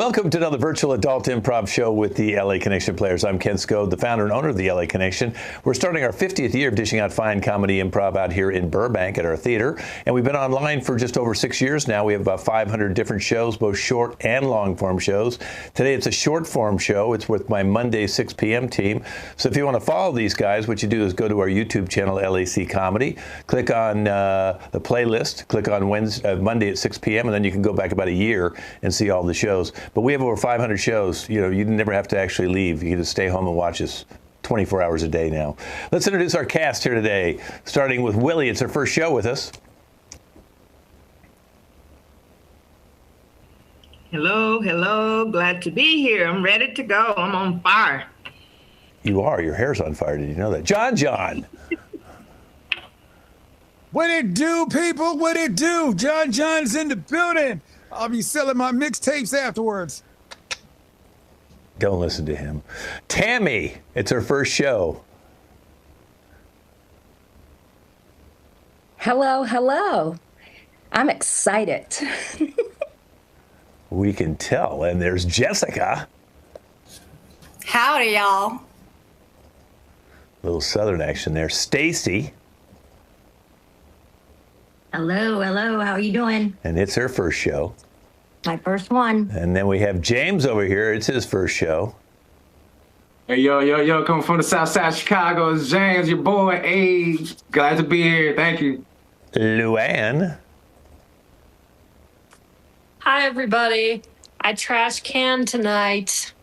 Welcome to another virtual adult improv show with the LA Connection players. I'm Ken Skode, the founder and owner of the LA Connection. We're starting our 50th year of dishing out fine comedy improv out here in Burbank at our theater. And we've been online for just over 6 years now. We have about 500 different shows, both short and long form shows. Today it's a short form show. It's with my Monday 6 p.m. team. So if you want to follow these guys, what you do is go to our YouTube channel, LAC Comedy, click on the playlist, click on Monday at 6 p.m. and then you can go back about a year and see all the shows. But we have over 500 shows. You know, you never have to actually leave. You can just stay home and watch us 24 hours a day now. Let's introduce our cast here today, starting with Willie. It's her first show with us. Hello. Glad to be here. I'm ready to go. I'm on fire. You are. Your hair's on fire. Did you know that? John. What it do, people? What it do? John's in the building. I'll be selling my mixtapes afterwards. Don't listen to him. Tammy, it's her first show. Hello. I'm excited. We can tell. And there's Jessica. Howdy, y'all. Little southern action there. Stacy. Hello. How are you doing? And it's her first show. My first one. And then we have James over here. It's his first show. Hey, yo, coming from the south side of Chicago. It's James, your boy. Hey, glad to be here. Thank you. Luann. Hi, everybody. I trash can tonight.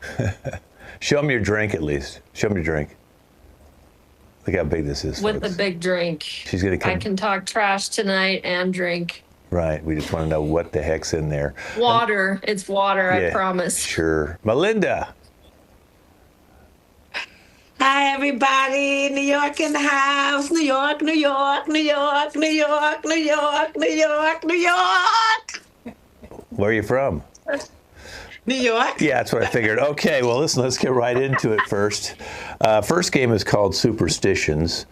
Show them your drink, at least. Show them your drink. Look how big this is. With folks. the big drink. She's going to come. I can talk trash tonight and drink. Right. We just want to know what the heck's in there. Water. It's water, Yeah, I promise. Sure. Melinda. Hi, everybody. New York in the house. New York. Where are you from? New York. Yeah, that's what I figured. Okay, well, listen, let's get right into it first. First game is called Superstitions,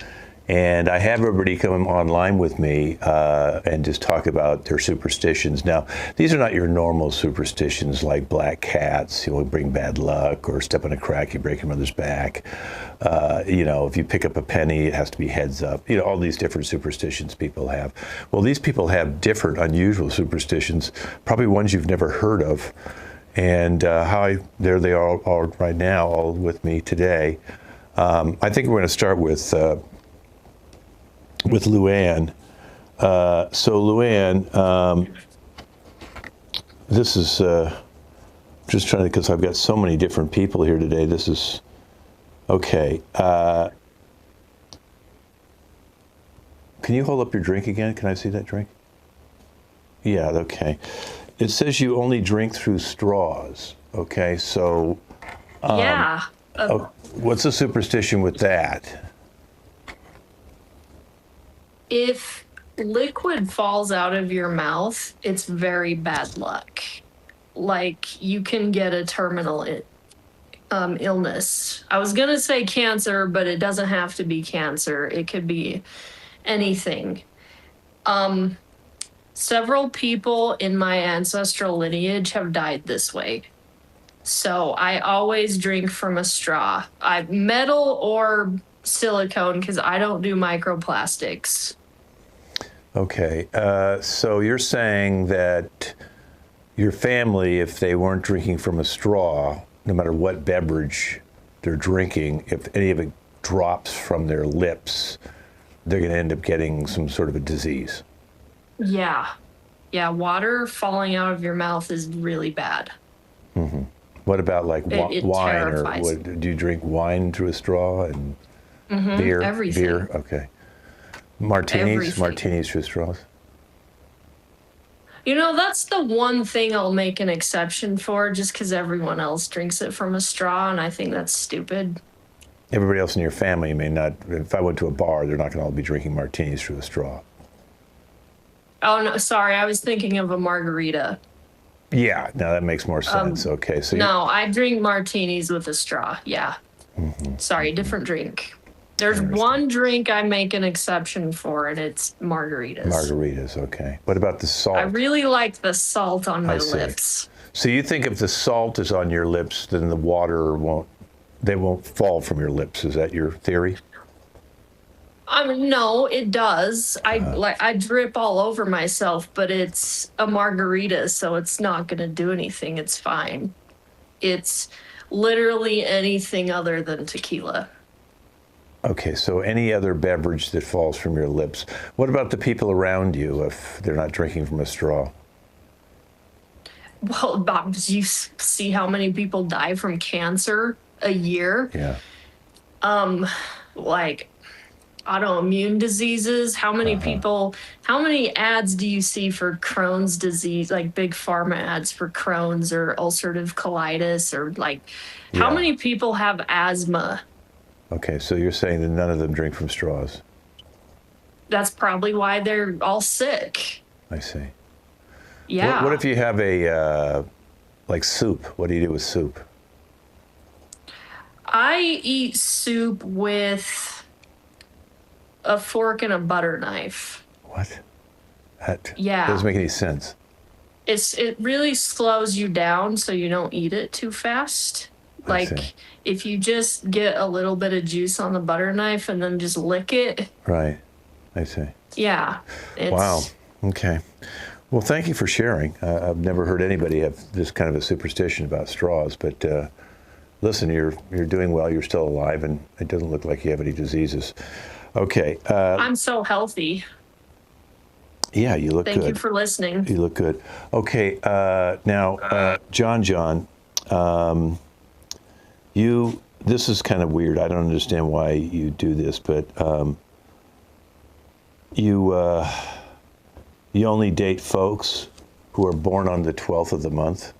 and I have everybody come online with me and just talk about their superstitions. Now, these are not your normal superstitions like black cats, bring bad luck, or step on a crack, you break your mother's back. If you pick up a penny, it has to be heads up. All these different superstitions people have. Well, these people have different, unusual superstitions, probably ones you've never heard of. And there they are all right now, all with me today. I think we're going to start with Luann. So Luann, this is just trying to, because I've got so many different people here today. This is okay. Can you hold up your drink again? Can I see that drink? Yeah. Okay. It says you only drink through straws. Okay, so Yeah. What's the superstition with that? If liquid falls out of your mouth, it's very bad luck. Like, you can get a terminal illness. I was going to say cancer, but it doesn't have to be cancer. It could be anything. Several people in my ancestral lineage have died this way. So I always drink from a straw. Metal or silicone, because I don't do microplastics. Okay, so you're saying that your family, if they weren't drinking from a straw, no matter what beverage they're drinking, if any of it drops from their lips, they're going to end up getting some sort of a disease. Yeah, water falling out of your mouth is really bad. Mm-hmm. What about like it wine, terrifies or do you drink wine through a straw and beer? Everything. Beer, okay. Martinis through straws. That's the one thing I'll make an exception for, just because everyone else drinks it from a straw, and I think that's stupid. Everybody else in your family may not. If I went to a bar, they're not going to all be drinking martinis through a straw. Oh, no, sorry. I was thinking of a margarita. Yeah, no, that makes more sense. Okay, so no, I drink martinis with a straw. Yeah. Mm-hmm. Sorry, different drink. There's one drink I make an exception for, and it's margaritas. Margaritas, okay. What about the salt? I really like the salt on my lips. So you think if the salt is on your lips, then the water won't fall from your lips. Is that your theory? No, it does. I drip all over myself, but it's a margarita, so it's not gonna do anything. It's fine. It's literally anything other than tequila. Okay, so any other beverage that falls from your lips. What about the people around you if they're not drinking from a straw? Well, Bob, do you see how many people die from cancer a year? Yeah. Like autoimmune diseases. How many people, how many ads do you see for Crohn's disease, like big pharma ads for Crohn's or ulcerative colitis, or like how many people have asthma? Okay, so you're saying that none of them drink from straws. That's probably why they're all sick. I see. Yeah. What if you have a, like soup? What do you do with soup? I eat soup with a fork and a butter knife. What? That Yeah. doesn't make any sense. It really slows you down so you don't eat it too fast. I see. Like if you just get a little bit of juice on the butter knife and then just lick it. Right. I see. Yeah. Wow. Okay. Well, thank you for sharing. I've never heard anybody have this kind of a superstition about straws, but listen, you're doing well. You're still alive, and it doesn't look like you have any diseases. Okay. I'm so healthy. Yeah, you look good. Thank you for listening. You look good. Okay. Now, John, this is kind of weird. I don't understand why you do this, but you only date folks who are born on the 12th of the month?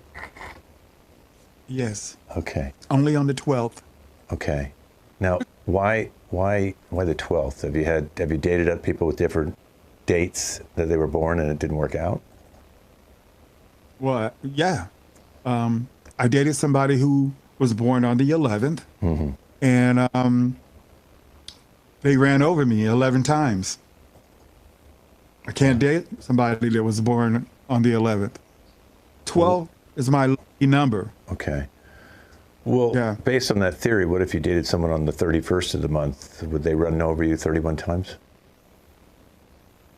Yes. Okay. Only on the 12th. Okay. Now, why the 12th? Have you dated up people with different dates that they were born and it didn't work out? Well, yeah. I dated somebody who was born on the 11th, and they ran over me 11 times. I can't date somebody that was born on the 11th. 12 is my lucky number. Okay. Well, based on that theory, what if you dated someone on the 31st of the month? Would they run over you 31 times?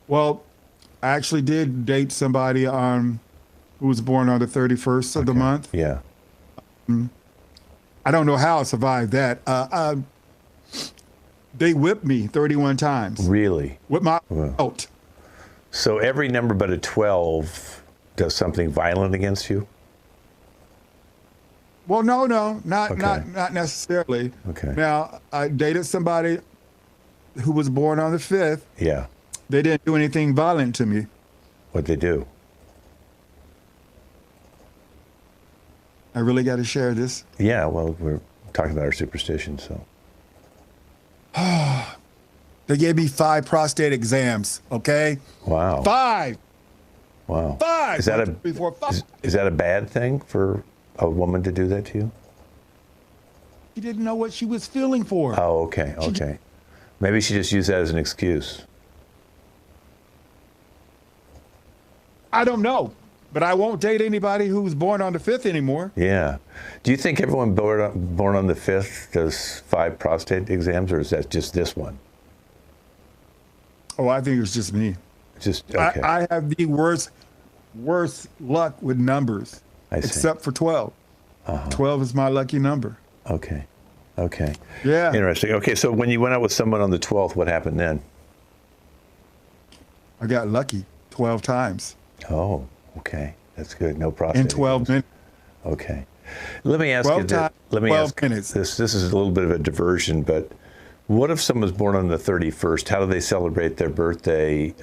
Well, I actually did date somebody who was born on the 31st of the month. Yeah. I don't know how I survived that. They whipped me 31 times. Really? With my belt. So every number but a 12 does something violent against you? Well, no, not necessarily. Okay. Now, I dated somebody who was born on the 5th. Yeah. They didn't do anything violent to me. What'd they do? I really got to share this. Yeah, well, we're talking about our superstitions, so. They gave me 5 prostate exams, okay? Wow. 5! Wow. 5! Is that is that a bad thing for a woman to do that to you? She didn't know what she was feeling for. Oh, okay, okay. Maybe she just used that as an excuse. I don't know, but I won't date anybody who's born on the 5th anymore. Yeah. Do you think everyone born on the 5th does 5 prostate exams, or is that just this one? Oh, I think it's just me. Just, okay. I have the worst luck with numbers, I see. except for 12. 12 is my lucky number. Okay. Okay. Yeah. Interesting. Okay, so when you went out with someone on the 12th, what happened then? I got lucky 12 times. Oh, okay. That's good. No prostate. In 12 minutes. Okay. Let me ask 12 you this. times, Let me 12 ask minutes. this is a little bit of a diversion, but what if someone's born on the 31st? How do they celebrate their birthday?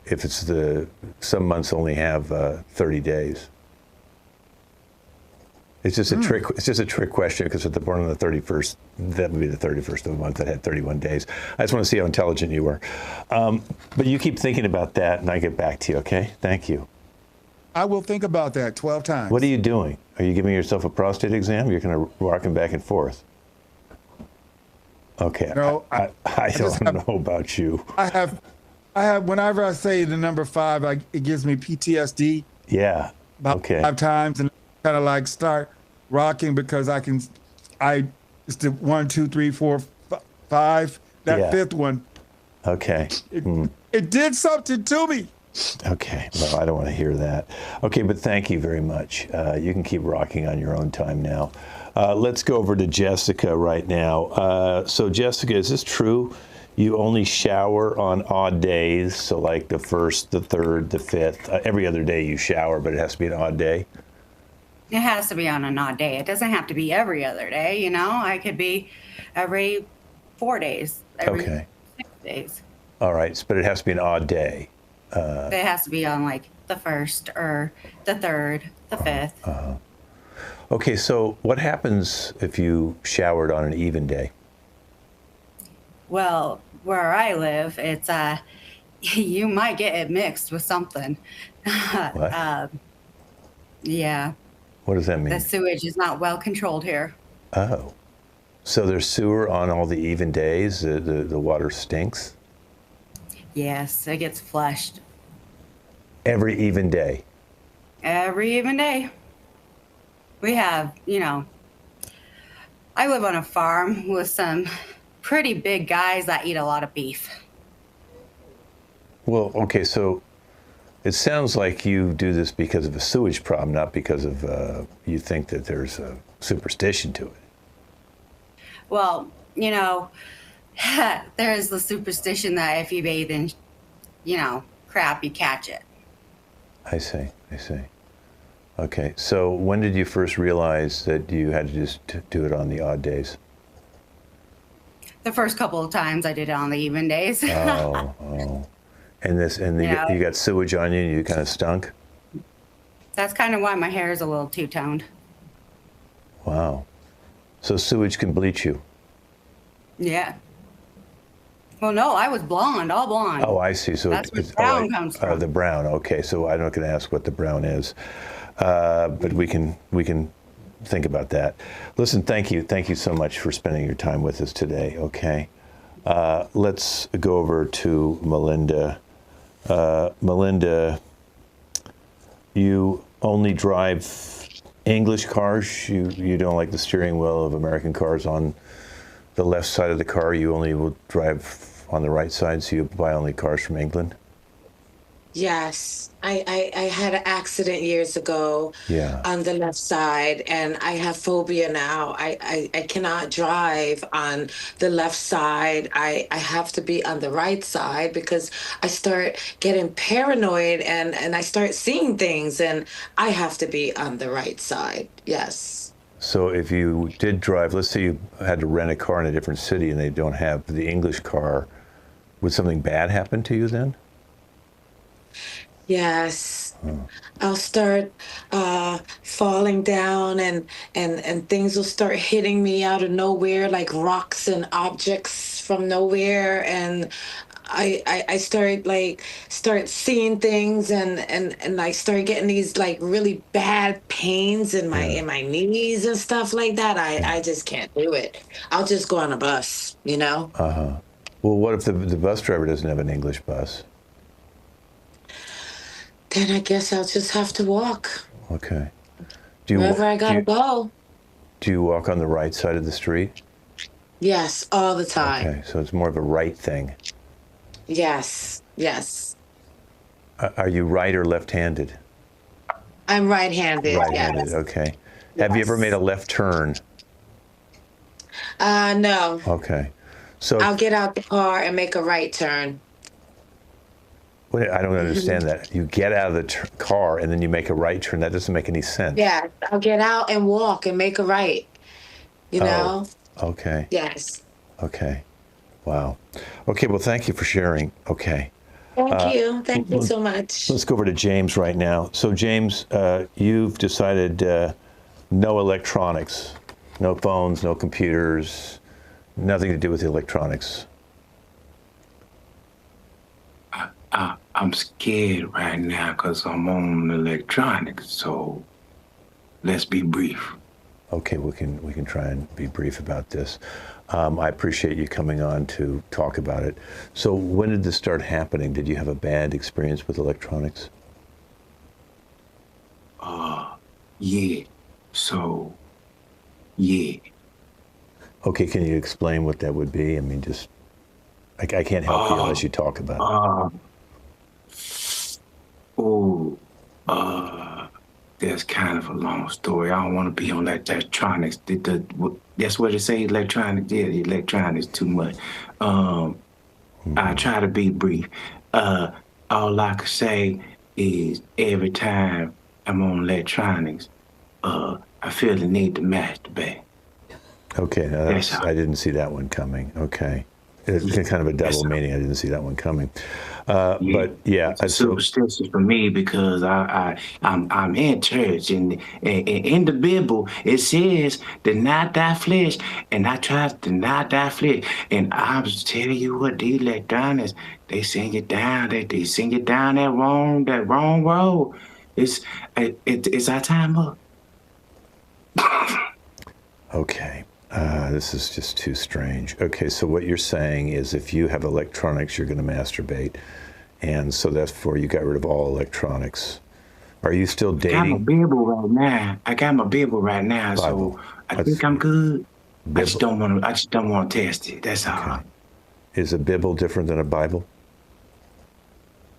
If it's some months only have 30 days. It's just a trick. It's just a trick question because if they're born on the 31st, that would be the 31st of the month that had 31 days. I just want to see how intelligent you were. But you keep thinking about that, and I get back to you. Okay? Thank you. I will think about that 12 times. What are you doing? Are you giving yourself a prostate exam? You're kind of rocking back and forth. Okay. No, I don't know about you. I have. Whenever I say the number 5, it gives me PTSD. Yeah. about Okay. 5 times, and kind of like start rocking because it's the 1, 2, 3, 4, 5. That Yeah. fifth one, Okay. it did something to me. Okay. Well, I don't want to hear that. Okay, but thank you very much. You can keep rocking on your own time now. Let's go over to Jessica right now. So, Jessica, is this true? You only shower on odd days, so like the 1st, the 3rd, the 5th. Every other day you shower, but it has to be an odd day? It has to be on an odd day. It doesn't have to be every other day, you know? I could be every 4 days, every Okay. 6 days. All right, but it has to be an odd day. It has to be on like the 1st or the 3rd, the 5th. Okay, so what happens if you showered on an even day? Well, where I live, it's you might get it mixed with something. What? Yeah, What does that mean? the sewage is not well controlled here. Oh, so there's sewer on all the even days? The water stinks? Yes, it gets flushed Every even day? every even day. We have, you know, I live on a farm with some pretty big guys that eat a lot of beef. Well, okay, so it sounds like you do this because of a sewage problem, not because of you think that there's a superstition to it. Well, you know, there is the superstition that if you bathe in, you know, crap, you catch it. I see. Okay, so when did you first realize that you had to just do it on the odd days? The first couple of times I did it on the even days. Oh. And Yeah. you got sewage on you and you kind of stunk? That's kind of why my hair is a little two-toned. Wow. So sewage can bleach you? Yeah. Well, no, I was blonde, all blonde. Oh, I see. So That's where brown comes from. The brown. Okay, so I'm not going to ask what the brown is, but we can think about that. Listen, thank you so much for spending your time with us today. Okay, let's go over to Melinda. Melinda, you only drive English cars. You don't like the steering wheel of American cars on the left side of the car. You only will drive on the right side, so you buy only cars from England? Yes, I had an accident years ago on the left side, and I have phobia now. I cannot drive on the left side. I have to be on the right side because I start getting paranoid and I start seeing things, and I have to be on the right side. Yes. So if you did drive, let's say you had to rent a car in a different city and they don't have the English car, would something bad happen to you then? Yes. I'll start falling down and things will start hitting me out of nowhere, like rocks and objects from nowhere. And I start seeing things and I start getting these like really bad pains in my knees and stuff like that. I just can't do it. I'll just go on a bus, you know? Well, what if the bus driver doesn't have an English bus? Then I guess I'll just have to walk. Okay. Wherever I gotta go. Do you walk on the right side of the street? Yes, all the time. Okay, so it's more of a right thing. Yes. Are you right or left-handed? I'm right-handed. Right-handed, yes. Okay. Have you ever made a left turn? No. Okay. So I'll get out the car and make a right turn. wait, I don't understand that. You get out of the car and then you make a right turn. That doesn't make any sense. Yeah, I'll get out and walk and make a right. You know? Okay. Yes. Okay. Wow. Okay, well, thank you for sharing. Okay. Thank you. Thank you so much. Let's go over to James right now. So, James, you've decided no electronics, no phones, no computers, nothing to do with electronics. I'm scared right now because I'm on electronics. So let's be brief. Okay, we can try and be brief about this. I appreciate you coming on to talk about it. So when did this start happening? Did you have a bad experience with electronics? Yeah. So, yeah. Okay, can you explain what that would be? I mean, just I can't help you unless you talk about it. Oh, that's kind of a long story. I don't want to be on that electronics. That's what it say, electronics. Yeah, electronics too much. I try to be brief. All I can say is every time I'm on electronics, I feel the need to masturbate. Okay, I didn't see that one coming. Okay. It's kind of a double meaning. I didn't see that one coming. But yeah, it's superstitious for me because I'm in church and in the Bible it says deny thy flesh, and I try to deny thy flesh, and I'm telling you what, these electronics, they send you down, they send you down that wrong road. It's our time up. Okay. This is just too strange. Okay, so what you're saying is if you have electronics, you're going to masturbate. And so therefore you got rid of all electronics. Are you still dating? I got my Bible right now. Bible. So I think I'm good. I just don't want to test it. That's all. Okay. Is a Bible different than a Bible?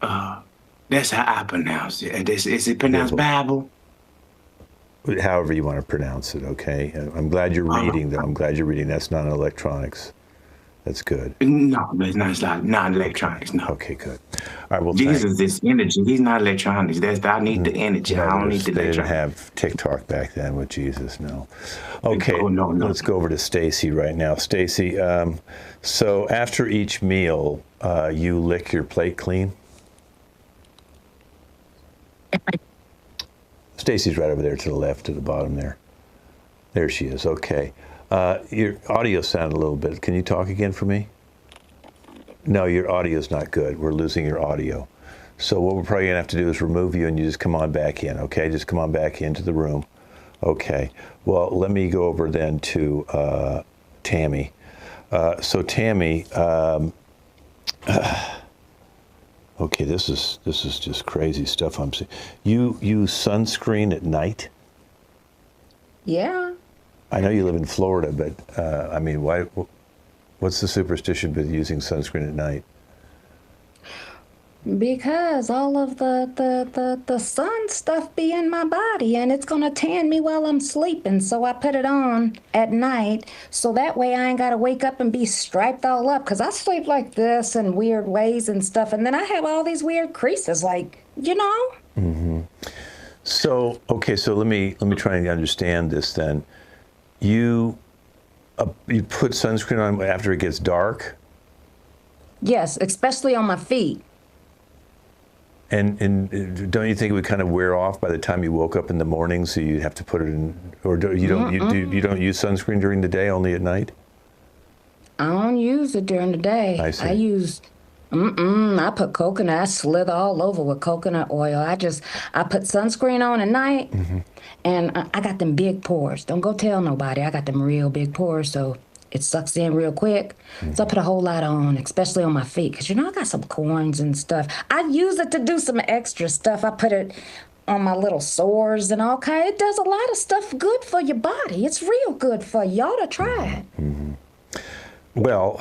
That's how I pronounce it. Is it pronounced Bible? However you want to pronounce it, okay? I'm glad you're reading, though. I'm glad you're reading. That's not electronics. That's good. No, it's not electronics, no. Okay, good. All right, well, Jesus is energy. He's not electronics. I need the energy. I don't need the electronics. They didn't have TikTok back then with Jesus, no. Okay, no. Let's go over to Stacy right now. Stacy, so after each meal, you lick your plate clean? Stacy's right over there to the left, to the bottom there. There she is. Okay. Your audio sounded a little bit. Can you talk again for me? No, your audio's not good. We're losing your audio. So what we're probably going to have to do is remove you and you just come on back in, okay? Just come on back into the room. Okay. Well, let me go over then to Tammy. So Tammy, okay, this is just crazy stuff I'm seeing. You use sunscreen at night? Yeah. I know you live in Florida, but I mean, what's the superstition with using sunscreen at night? Because all of the sun stuff be in my body and it's gonna tan me while I'm sleeping. So I put it on at night so that way I ain't gotta wake up and be striped all up. Cause I sleep like this in weird ways and stuff. And then I have all these weird creases, like, you know? Mm-hmm. So, okay, so let me try and understand this then. You put sunscreen on after it gets dark? Yes, especially on my feet. And don't you think it would kind of wear off by the time you woke up in the morning, so you'd have to put it in, or you don't use sunscreen during the day, only at night? I don't use it during the day. I see. I put coconut. I slither all over with coconut oil. I put sunscreen on at night, and I got them big pores. Don't go tell nobody. I got them real big pores, so it sucks in real quick. So I put a whole lot on, especially on my feet, because I got some corns and stuff. I use it to do some extra stuff. I put it on my little sores and all kinds. It does a lot of stuff good for your body. It's real good for you. You ought to try it. Mm-hmm. Well,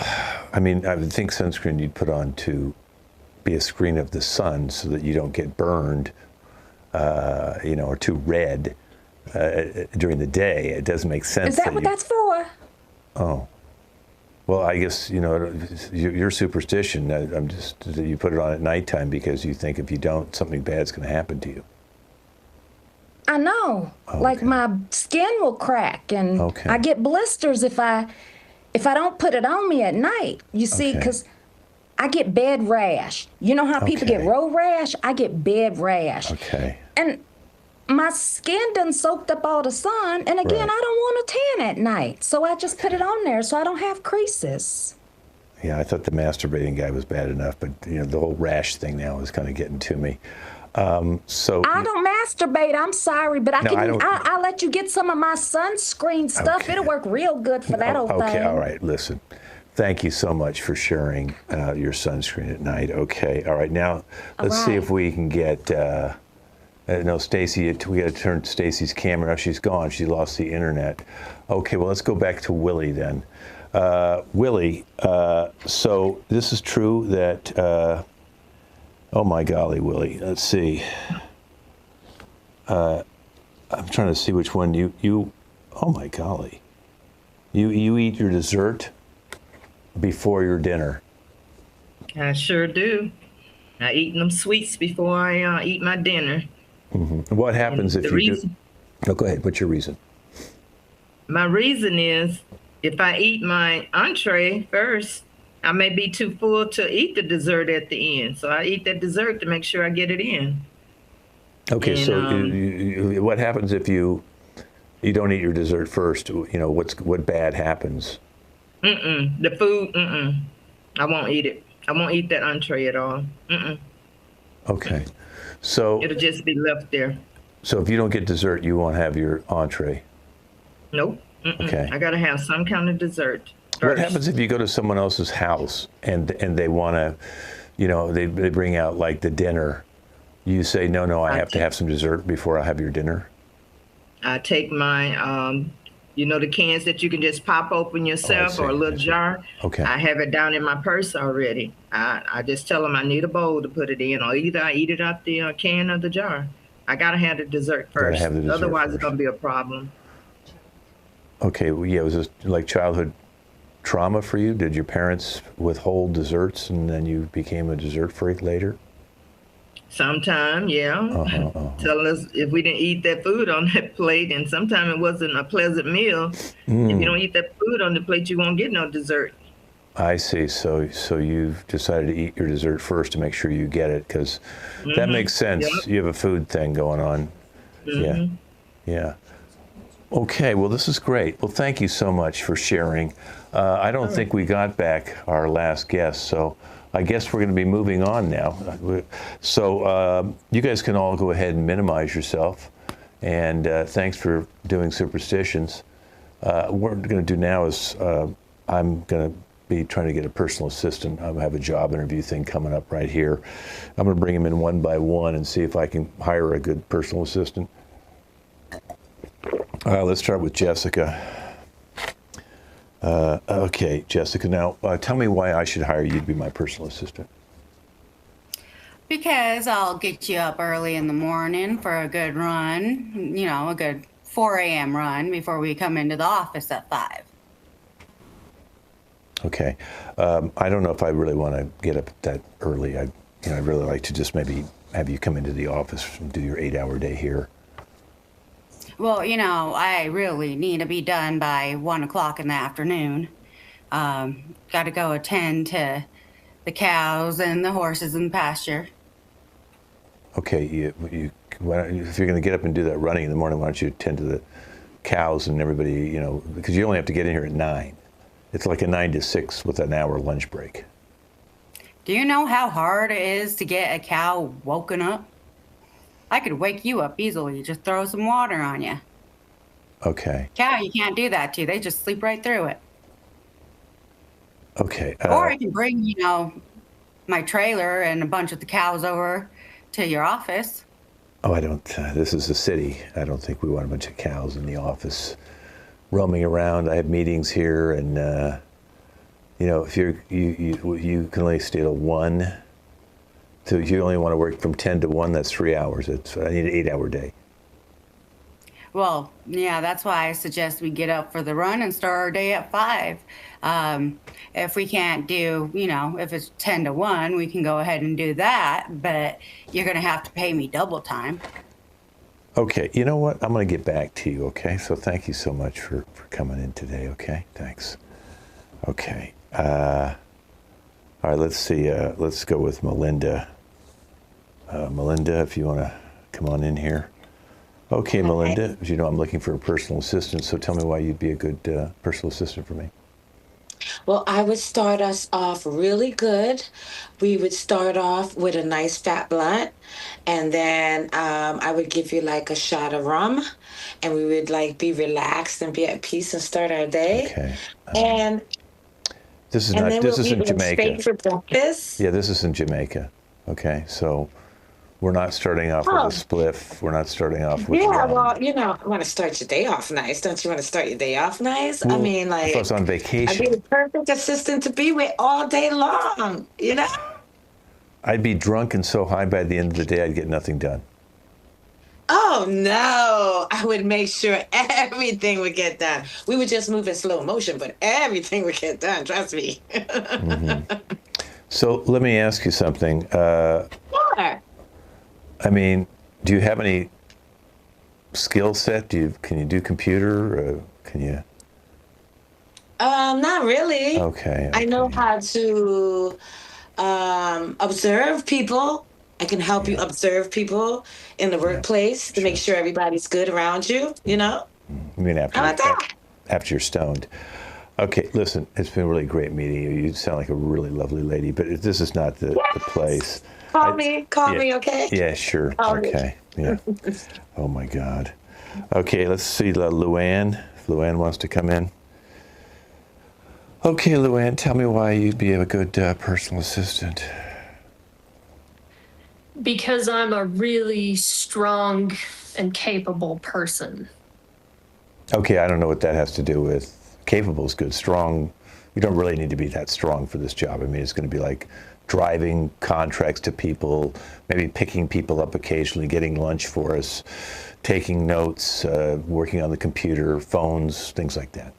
I mean, I would think sunscreen you'd put on to be a screen of the sun so that you don't get burned, or too red during the day. It doesn't make sense. Is that what that's for? Oh. Well, I guess, your superstition, I'm just that you put it on at nighttime because you think if you don't, something bad's going to happen to you. I know. Okay. Like my skin will crack and I get blisters if I don't put it on me at night. You see, because I get bed rash. You know how people get road rash? I get bed rash. Okay. And my skin done soaked up all the sun, and again, I don't want to tan at night, so I just put it on there so I don't have creases. Yeah, I thought the masturbating guy was bad enough, but the whole rash thing now is kind of getting to me. So I don't masturbate. I'm sorry, but I'll let you get some of my sunscreen stuff. It'll work real good for that old thing. Okay, all right. Listen, thank you so much for sharing your sunscreen at night. Okay, all right. Now let's see if we can get. No, Stacy, we got to turn Stacy's camera. Now she's gone. She lost the internet. Okay, well, let's go back to Willie then. Willie, so this is true that, oh my golly, Willie, let's see. I'm trying to see which one you oh my golly. You eat your dessert before your dinner. I sure do. I eat them sweets before I eat my dinner. Mm-hmm. What happens if you do? Oh, go ahead. What's your reason? My reason is if I eat my entree first, I may be too full to eat the dessert at the end. So I eat that dessert to make sure I get it in. Okay, and, so what happens if you don't eat your dessert first? You know, what bad happens? The food, I won't eat it. I won't eat that entree at all. Okay, so it'll just be left there. So if you don't get dessert, you won't have your entree? Nope. Okay. I gotta have some kind of dessert first. What happens if you go to someone else's house and they want to, you know, they bring out like the dinner? You say, no, I have to have some dessert before I have your dinner? I take my, you know, the cans that you can just pop open yourself or a little jar. Okay. I have it down in my purse already. I just tell them I need a bowl to put it in, or either I eat it out the can or the jar. I gotta have the dessert first. Gotta have the dessert Otherwise, first. it's gonna be a problem. Okay, well, yeah, was this like childhood trauma for you? Did your parents withhold desserts and then you became a dessert freak later? Sometime, yeah. Tell us if we didn't eat that food on that plate, and sometimes it wasn't a pleasant meal. If you don't eat that food on the plate, you won't get no dessert. I see. So you've decided to eat your dessert first to make sure you get it, because that makes sense. Yep. You have a food thing going on. Yeah. Okay. Well, this is great. Well, thank you so much for sharing. I don't think we got back our last guest, so I guess we're going to be moving on now. So you guys can all go ahead and minimize yourself. And thanks for doing superstitions. What we're going to do now is I'm going to be trying to get a personal assistant. I have a job interview thing coming up right here. I'm going to bring them in one by one and see if I can hire a good personal assistant. Let's start with Jessica. Okay, Jessica, now tell me why I should hire you to be my personal assistant. Because I'll get you up early in the morning for a good run, you know, a good 4 a.m. run before we come into the office at 5. Okay. I don't know if I really want to get up that early. I'd really like to just maybe have you come into the office and do your 8-hour day here. Well, you know, I really need to be done by 1 o'clock in the afternoon. Got to go attend to the cows and the horses in the pasture. Okay, if you're going to get up and do that running in the morning, why don't you attend to the cows and everybody, you know, because you only have to get in here at 9. It's like a 9 to 6 with an hour lunch break. Do you know how hard it is to get a cow woken up? I could wake you up easily, just throw some water on you. Okay. Cow, you can't do that to. They just sleep right through it. Okay. Or I can bring, you know, my trailer and a bunch of the cows over to your office. Oh, I don't. This is the city. I don't think we want a bunch of cows in the office roaming around. I have meetings here, and you know, if you can only stay till 1. So if you only want to work from 10 to 1, that's 3 hours. I need an 8-hour day. Well, yeah, that's why I suggest we get up for the run and start our day at 5. If we can't do, you know, if it's 10 to 1, we can go ahead and do that, but you're going to have to pay me double time. Okay, you know what? I'm going to get back to you, okay? So thank you so much for coming in today, okay? Thanks. Okay. All right, let's see. Let's go with Melinda. Melinda, if you want to come on in here. Okay, Melinda, as you know, I'm looking for a personal assistant, so tell me why you'd be a good personal assistant for me. Well, I would start us off really good. We would start off with a nice fat blunt, and then I would give you like a shot of rum, and we would like be relaxed and be at peace and start our day. Okay. And this is and not. then This we'll is in eat Jamaica. steak for breakfast. Yeah, this is in Jamaica. Okay, so We're not starting off with a spliff. We're not starting off with Yeah, rum. well, you know, I want to start your day off nice. Don't you want to start your day off nice? I Well, mean, if I like, was on I'd be vacation, the perfect assistant to be with all day long, you know? I'd be drunk and so high by the end of the day I'd get nothing done. Oh no, I would make sure everything would get done. We would just move in slow motion, but everything would get done, trust me. So let me ask you something. Sure. I mean, do you have any skill set? Can you do computer? Can you? Not really. Okay. I know how to observe people. I can help you observe people in the workplace to make sure everybody's good around you, you know? I mean, How about that? after you're stoned. Okay, listen, it's been really great meeting you. You sound like a really lovely lady, but this is not the place. Call me, okay? Yeah, sure. Call me. Okay, yeah. Oh my God. Okay, let's see, Luann. If Luann wants to come in. Okay, Luann, tell me why you'd be a good personal assistant. Because I'm a really strong and capable person. Okay, I don't know what that has to do with capable is good. Strong, you don't really need to be that strong for this job. I mean, it's going to be like driving contracts to people, maybe picking people up occasionally, getting lunch for us, taking notes, working on the computer, phones, things like that.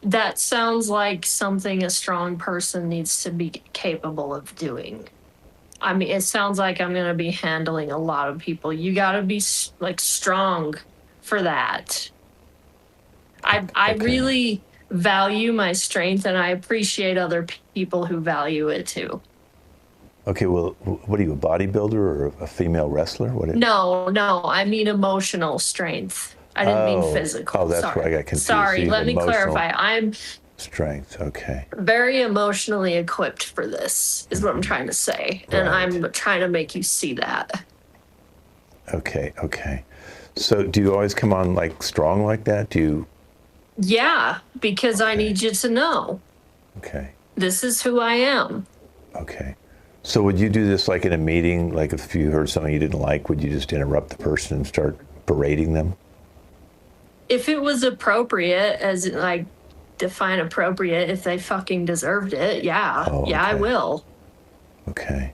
That sounds like something a strong person needs to be capable of doing. I mean, it sounds like I'm going to be handling a lot of people. You got to be like strong for that. I really value my strength, and I appreciate other people who value it too. Okay, well, what are you, a bodybuilder or a female wrestler? No, I mean emotional strength. I didn't mean physical. Oh, that's where I got confused. Sorry, let me clarify. I'm strength, okay. very emotionally equipped for this, is what I'm trying to say. Right. And I'm trying to make you see that. Okay. So do you always come on like strong like that? Do you? Yeah, because I need you to know. Okay. This is who I am. Okay. So would you do this like in a meeting, like if you heard something you didn't like, would you just interrupt the person and start berating them? If it was appropriate, as in, like, define appropriate, if they fucking deserved it, yeah. Oh, yeah, I okay. will. Okay.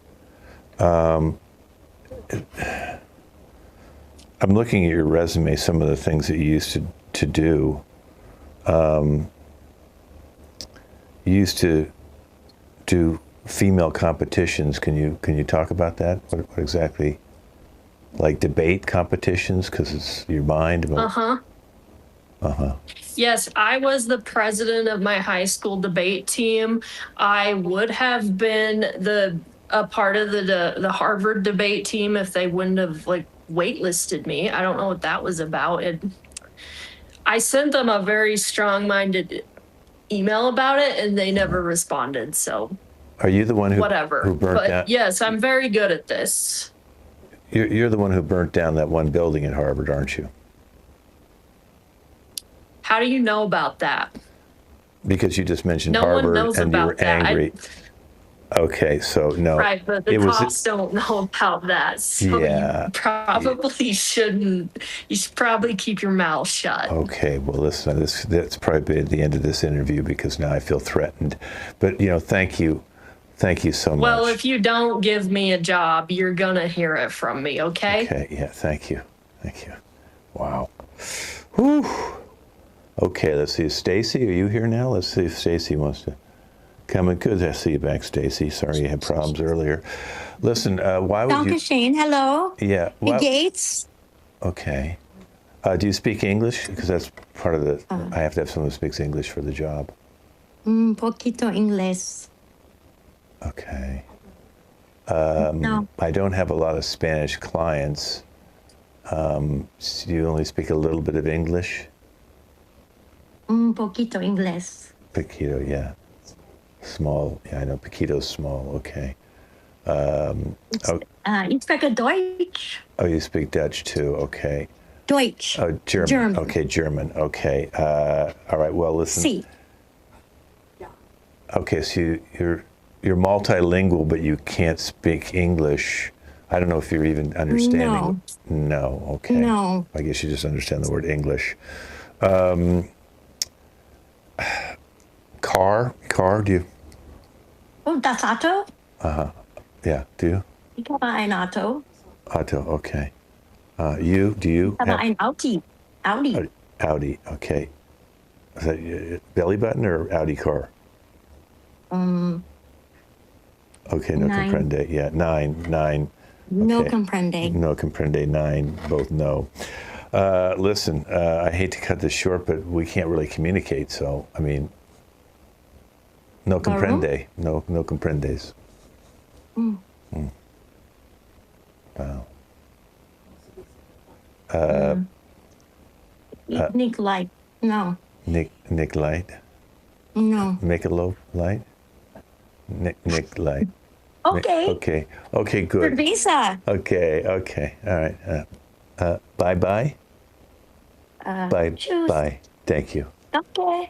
I'm looking at your resume, some of the things that you used to do. You used to do female competitions. Can you talk about that? What exactly? Like debate competitions, because it's your mind. Yes, I was the president of my high school debate team. I would have been a part of the Harvard debate team if they wouldn't have like waitlisted me. I don't know what that was about. I sent them a very strong-minded email about it, and they never responded. So, Are you the one who whatever. who burnt But down? yes, I'm very good at this. You're the one who burnt down that one building at Harvard, aren't you? How do you know about that? Because you just mentioned No one Harvard knows and you about were that. angry. Okay, so no. Right, but the cops don't know about that. So Yeah. you probably shouldn't. You should probably keep your mouth shut. Okay, well, listen, that's probably the end of this interview because now I feel threatened. But, thank you. Thank you so much. Well, if you don't give me a job, you're going to hear it from me, okay? Okay, yeah, thank you. Thank you. Wow. Whew. Okay, let's see. Stacy, are you here now? Let's see if Stacy wants to come in. Good to see you back, Stacy. Sorry you had problems earlier. Listen, why would you... Shane. Hello. Yeah. The Gates. Okay. Do you speak English? Because that's part of the... I have to have someone who speaks English for the job. Poquito inglés. Okay. No. I don't have a lot of Spanish clients. Do you only speak a little bit of English? Poquito inglés. Poquito, yeah. Small. Yeah, I know. Poquito's small. Okay. Ich spreche Deutsch. Oh, you speak Dutch too. Okay. Deutsch. Oh, German. Okay, German. Okay. All right. Well, listen. Sí. Okay, so you're multilingual, but you can't speak English. I don't know if you're even understanding. No. Okay. No. I guess you just understand the word English. Car, do you? Oh, das Auto? Yeah, do you? Ich habe ein Auto. Auto, okay. Do you? Ich habe ein Audi. Audi, okay. Is that belly button or Audi car? Okay, no 9. comprende. Yeah, 9. No Okay. comprende. No comprende, 9, both no. Listen, I hate to cut this short, but we can't really communicate, so, I mean, no comprende. No comprendes. Wow. Nick Light. No. Nick Light? No. Michelob Light? Nick Light. Okay. Okay, good. Cerveza. Okay, all right. Bye. Tschüss. Bye. Thank you. Okay.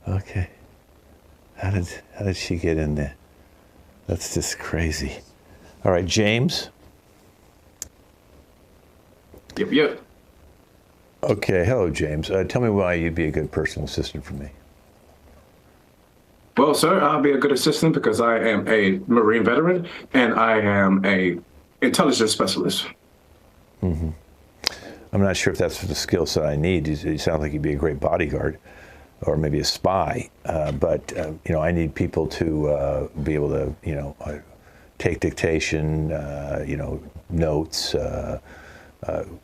Okay. How did she get in there? That's just crazy. All right, James. Yep. Okay, hello, James. Tell me why you'd be a good personal assistant for me. Well, sir, I'll be a good assistant because I am a Marine veteran and I am a intelligence specialist. I'm not sure if that's the skill set I need. You sound like you'd be a great bodyguard, or maybe a spy. But I need people to be able to, take dictation, notes,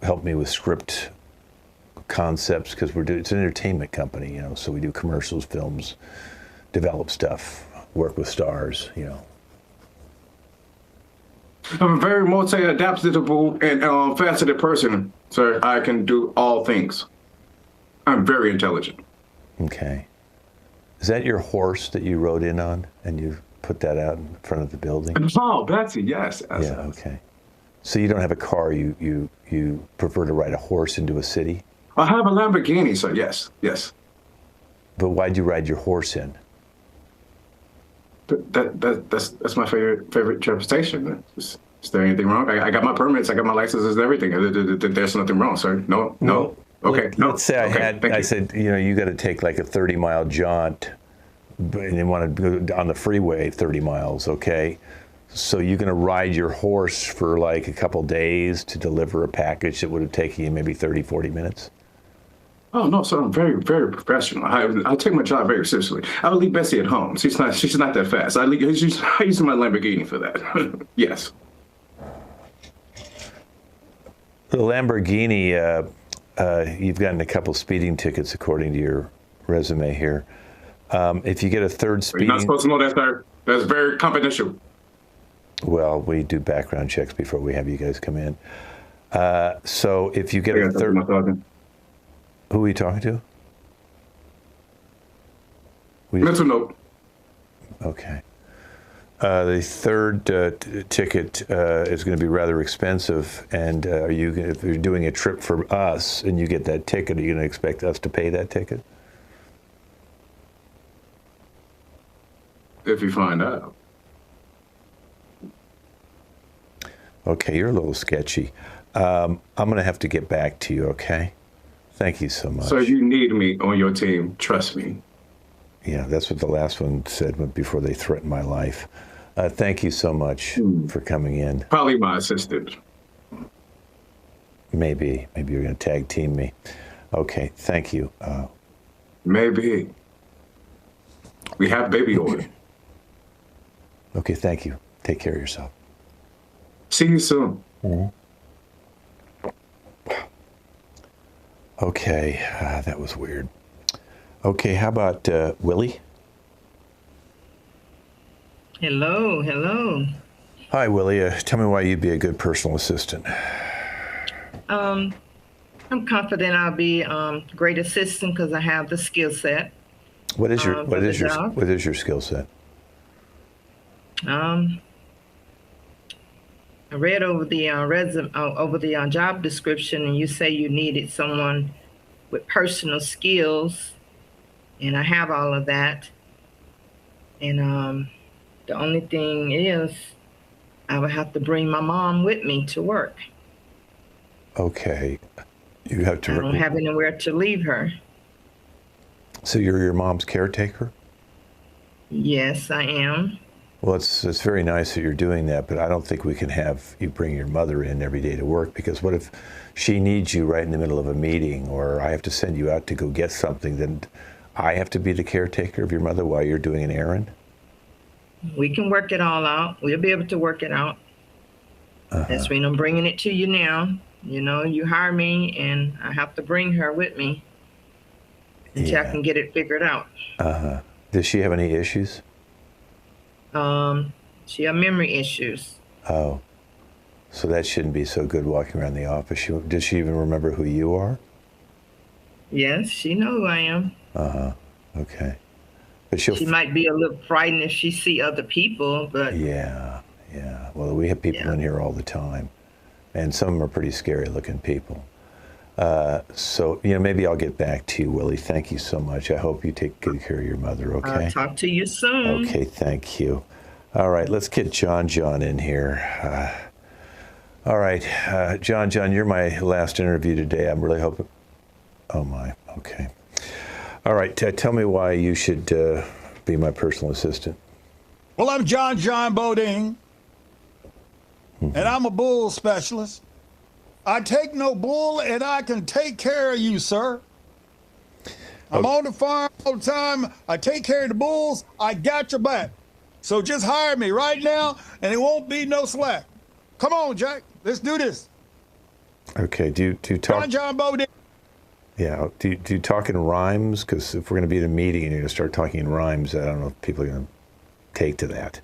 help me with script concepts, because it's an entertainment company, so we do commercials, films, develop stuff, work with stars, I'm a very multi-adaptable and faceted person, sir. I can do all things. I'm very intelligent. Okay. Is that your horse that you rode in on and you put that out in front of the building? Oh, Betsy, yes. Yeah, okay. So you don't have a car, you prefer to ride a horse into a city? I have a Lamborghini, sir. Yes. But why'd you ride your horse in? That's my favorite transportation. Is there anything wrong? I got my permits, I got my licenses and everything. There's nothing wrong, sir. No. Okay. Let's say I you. said, you got to take like a 30-mile jaunt, and you want to go on the freeway 30 miles, okay? So you're going to ride your horse for like a couple days to deliver a package that would have taken you maybe 30, 40 minutes? Oh no, sir! I'm very, very professional. I take my job very seriously. I would leave Bessie at home. She's not that fast. I use my Lamborghini for that. Yes. The Lamborghini, you've gotten a couple speeding tickets according to your resume here. If you get a third speeding, you're not supposed to know that, sir. That's very confidential. Well, we do background checks before we have you guys come in. So if you get a third, who are you talking to? Mental note. Okay. The third ticket is going to be rather expensive, and if you're doing a trip for us and you get that ticket, are you going to expect us to pay that ticket? If you find out. Okay, you're a little sketchy. I'm going to have to get back to you, okay? Thank you so much. So you need me on your team. Trust me. Yeah, that's what the last one said before they threatened my life. Thank you so much for coming in. Probably my assistant. Maybe you're going to tag team me. Okay, thank you. Maybe. We have baby oil. Okay, thank you. Take care of yourself. See you soon. Mm-hmm. Okay, that was weird. Okay, how about Willie? Hello. Hi, Willie. Tell me why you'd be a good personal assistant. I'm confident I'll be great assistant because I have the skill set. What is your skill set? I read over the job description, and you say you needed someone with personal skills, and I have all of that. And the only thing is, I would have to bring my mom with me to work. Okay. You have to. I don't have anywhere to leave her. So you're your mom's caretaker? Yes, I am. Well, it's very nice that you're doing that, but I don't think we can have you bring your mother in every day to work, because what if she needs you right in the middle of a meeting, or I have to send you out to go get something, then I have to be the caretaker of your mother while you're doing an errand? We can work it all out. We'll be able to work it out. That's when I'm bringing it to you now. You know, you hire me and I have to bring her with me until I can get it figured out. Does she have any issues? She has memory issues. Oh, so that shouldn't be so good walking around the office. Does she even remember who you are? Yes, she knows who I am. Okay. But she might be a little frightened if she see other people, but yeah. Well, we have people in here all the time, and some of them are pretty scary looking people. So, maybe I'll get back to you, Willie. Thank you so much. I hope you take good care of your mother, okay? I'll talk to you soon. Okay, thank you. All right, let's get John in here. All right, John, you're my last interview today. I'm really hoping. Oh, my. Okay. All right, tell me why you should be my personal assistant. Well, I'm John Bodine, and I'm a bull specialist. I take no bull, and I can take care of you, sir. I'm on the farm all the time. I take care of the bulls. I got your back. So just hire me right now, and it won't be no slack. Come on, Jack. Let's do this. Okay. Do you talk? John Bodine. Yeah. Do you talk in rhymes? Because if we're going to be at a meeting and you're going to start talking in rhymes, I don't know if people are going to take to that.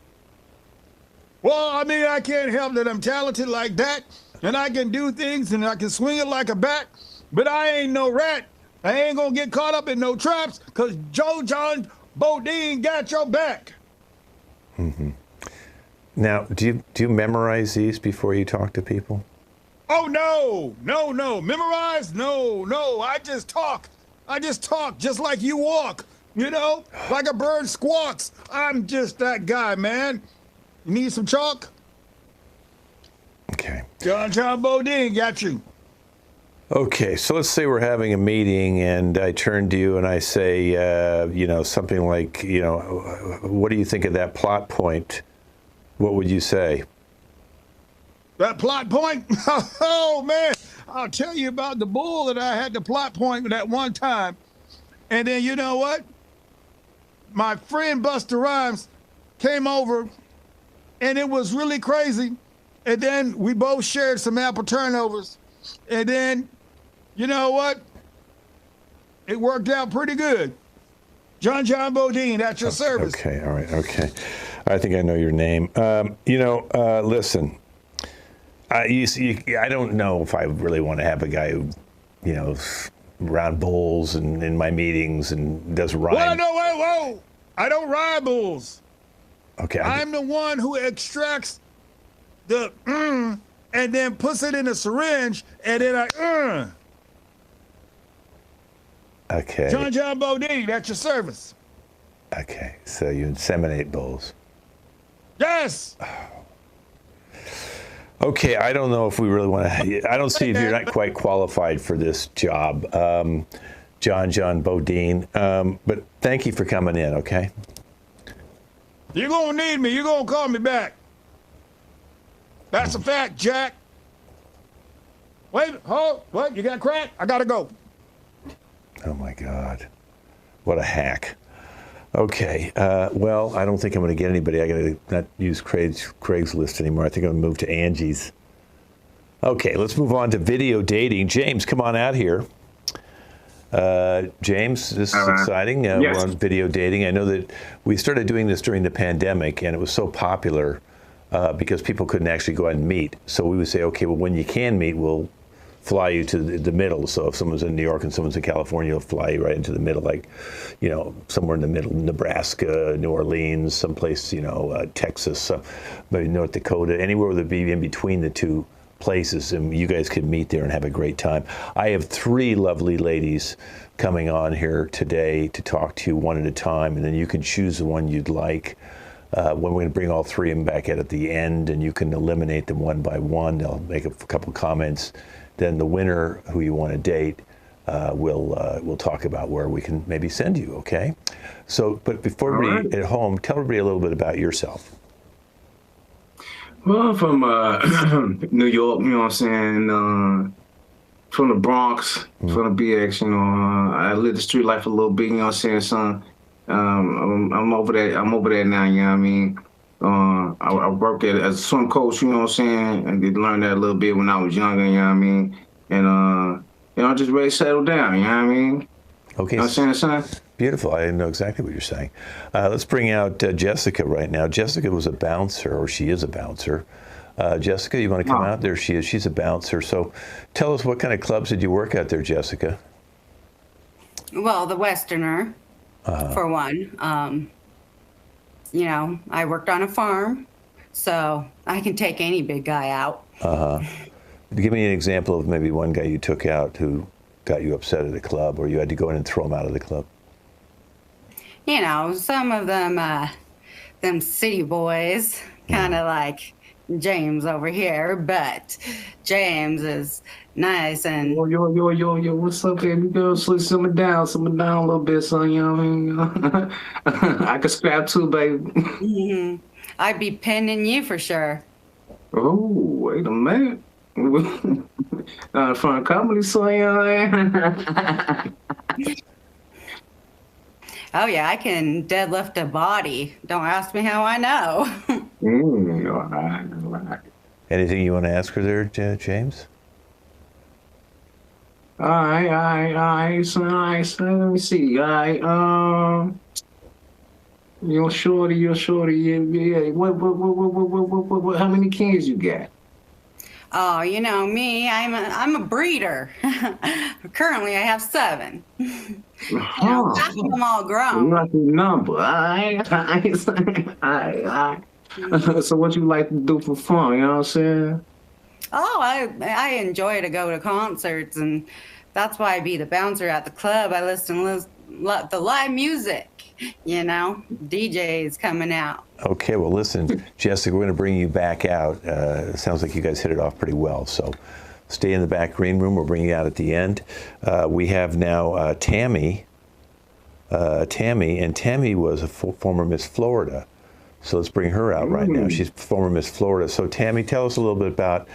Well, I mean, I can't help that I'm talented like that, and I can do things, and I can swing it like a bat, but I ain't no rat. I ain't gonna get caught up in no traps, because John Bodine got your back. Now, do you memorize these before you talk to people? Oh, no. Memorize? No. I just talk just like you walk, like a bird squawks. I'm just that guy, man. You need some chalk? Okay. John Bodine got you. Okay, so let's say we're having a meeting and I turn to you and I say, something like, what do you think of that plot point? What would you say? That plot point? Oh, man. I'll tell you about the bull that I had the plot point with that one time. And then you know what? My friend Buster Rhymes came over, and it was really crazy. And then we both shared some apple turnovers. And then, you know what? It worked out pretty good. John Bodine, at your service. Okay, all right, okay. I think I know your name. Listen, I don't know if I really want to have a guy who, around bulls and in my meetings and does rhyme. Whoa. I don't ride bulls. Okay. I'm the one who extracts the and then puts it in a syringe, and then I Okay. John Bodine, at your service. Okay, so you inseminate bulls. Yes. Okay, I don't know if we really want to. I don't see if you're not quite qualified for this job, John Bodine. But thank you for coming in. Okay. You're gonna need me. You're gonna call me back. That's a fact, Jack. Wait, hold. What? You got crack? I gotta go. Oh my God, what a hack. Okay, well, I don't think I'm going to get anybody. I got to not use Craigslist anymore. I think I'm going to move to Angie's. Okay, let's move on to video dating. James, come on out here. James, this is exciting. Yes. We're on video dating. I know that we started doing this during the pandemic, and it was so popular because people couldn't actually go out and meet. So we would say, okay, well, when you can meet, we'll fly you to the middle. So if someone's in New York and someone's in California, we'll fly you right into the middle, like, somewhere in the middle, Nebraska, New Orleans, someplace, Texas, maybe North Dakota, anywhere that'd be in between the two places, and you guys could meet there and have a great time. I have 3 lovely ladies coming on here today to talk to you one at a time, and then you can choose the one you'd like. when we're going to bring all three of them back at the end, and you can eliminate them one by one. They'll make a couple comments. Then the winner, who you want to date, we'll talk about where we can maybe send you, okay? So, but before everybody at home, tell everybody a little bit about yourself. Well, I'm from New York, you know what I'm saying? From the Bronx, from the BX, you know. I lived the street life a little bit, you know what I'm saying, son? I'm over there. I'm over there now, you know what I mean? I worked as a swim coach, you know what I'm saying? I did learn that a little bit when I was younger, you know what I mean? And, you know, I'm just ready to settle down, you know what I mean? Okay. You know what I'm saying, son? Beautiful. I know exactly what you're saying. Let's bring out Jessica right now. Jessica was a bouncer, or she is a bouncer. Jessica, you want to come out? There she is. She's a bouncer. So tell us, what kind of clubs did you work at there, Jessica? Well, the Westerner, for one. You know, I worked on a farm, so I can take any big guy out. Give me an example of maybe one guy you took out who got you upset at a club, or you had to go in and throw him out of the club. You know, some of them city boys, kind of like James over here, but James is nice and... Yo, what's up, baby girl? Simmer down a little bit, son, you know what I mean? I could scrap too, baby. I'd be pinning you for sure. Oh, wait a minute. From a comedy, son, you know. Oh, yeah, I can deadlift a body. Don't ask me how I know. All right. Anything you want to ask her there, James? All right, son, let me see. You're shorty, yeah. What, how many kids you got? Oh, you know me, I'm a breeder. Currently, I have 7. You know, half of them all grown. Lucky number. All right. So what you like to do for fun, you know what I'm saying? Oh, I enjoy to go to concerts, and that's why I be the bouncer at the club. I listen to the live music, you know, DJs coming out. Okay, well, listen, Jessica, we're going to bring you back out. It sounds like you guys hit it off pretty well, so stay in the back green room. We'll bring you out at the end. We have now Tammy, and Tammy was a former Miss Florida. So let's bring her out right now. She's former Miss Florida. So Tammy, tell us a little bit about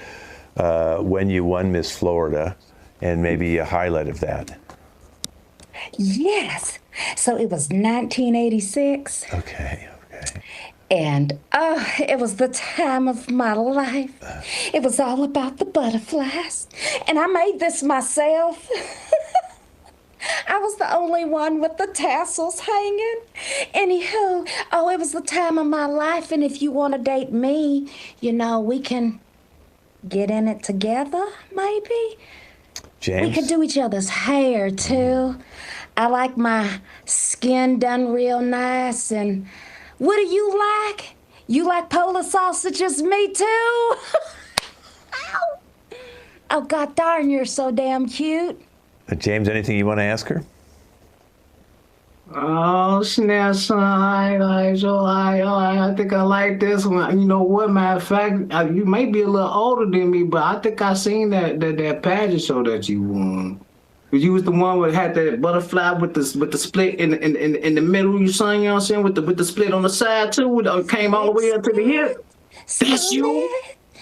when you won Miss Florida and maybe a highlight of that. Yes. So it was 1986. Okay. And it was the time of my life. It was all about the butterflies. And I made this myself. I was the only one with the tassels hanging. Anywho, it was the time of my life. And if you want to date me, you know, we can get in it together, maybe. James? We could do each other's hair, too. I like my skin done real nice. And what do you like? You like Polar sausages? Me, too. Ow. Oh, God darn, you're so damn cute. James, anything you want to ask her? Oh, snap, son. I think I like this one. You know what, matter of fact, you may be a little older than me, but I think I seen that pageant show that you won. You was the one that had that butterfly with the split in the middle, you son, you know what I'm saying? With the split on the side too, came all the way up to the hip. That's you?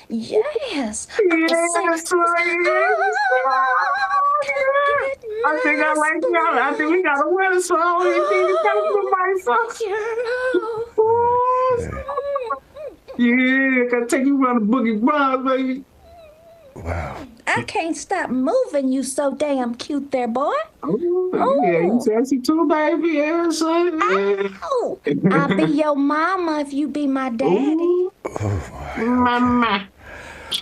Yes. I think I like y'all. I think we got a winner song. Yeah, gotta take you around the boogie bronze, baby. Wow. I can't stop moving. You so damn cute there, boy. Oh. Yeah, you sexy too, baby. Yeah, son. Ow. I'll be your mama if you be my daddy. Mama.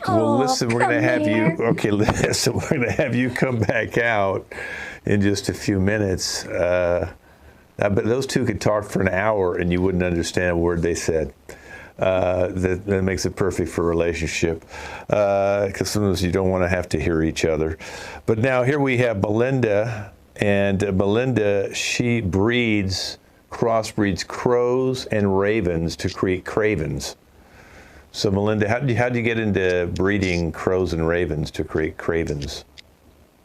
Well, listen, we're going to have here. you. Okay, listen, we're going to have you come back out in just a few minutes. But those two could talk for an hour and you wouldn't understand a word they said. That makes it perfect for a relationship, because sometimes you don't want to have to hear each other. But now here we have Belinda, and Belinda, she breeds crossbreeds crows and ravens to create cravens. So, Melinda, how'd you get into breeding crows and ravens to create cravens?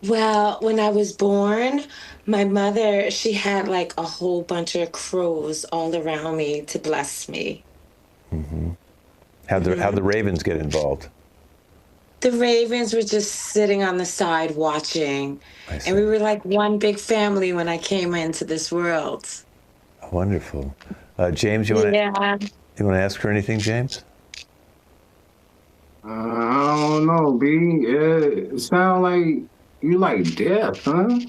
Well, when I was born, my mother, she had like a whole bunch of crows all around me to bless me. How'd the ravens get involved? The ravens were just sitting on the side watching. I see. And we were like one big family when I came into this world. Wonderful. James, you want to ask her anything, James? I don't know, B. It sound like you like death, huh?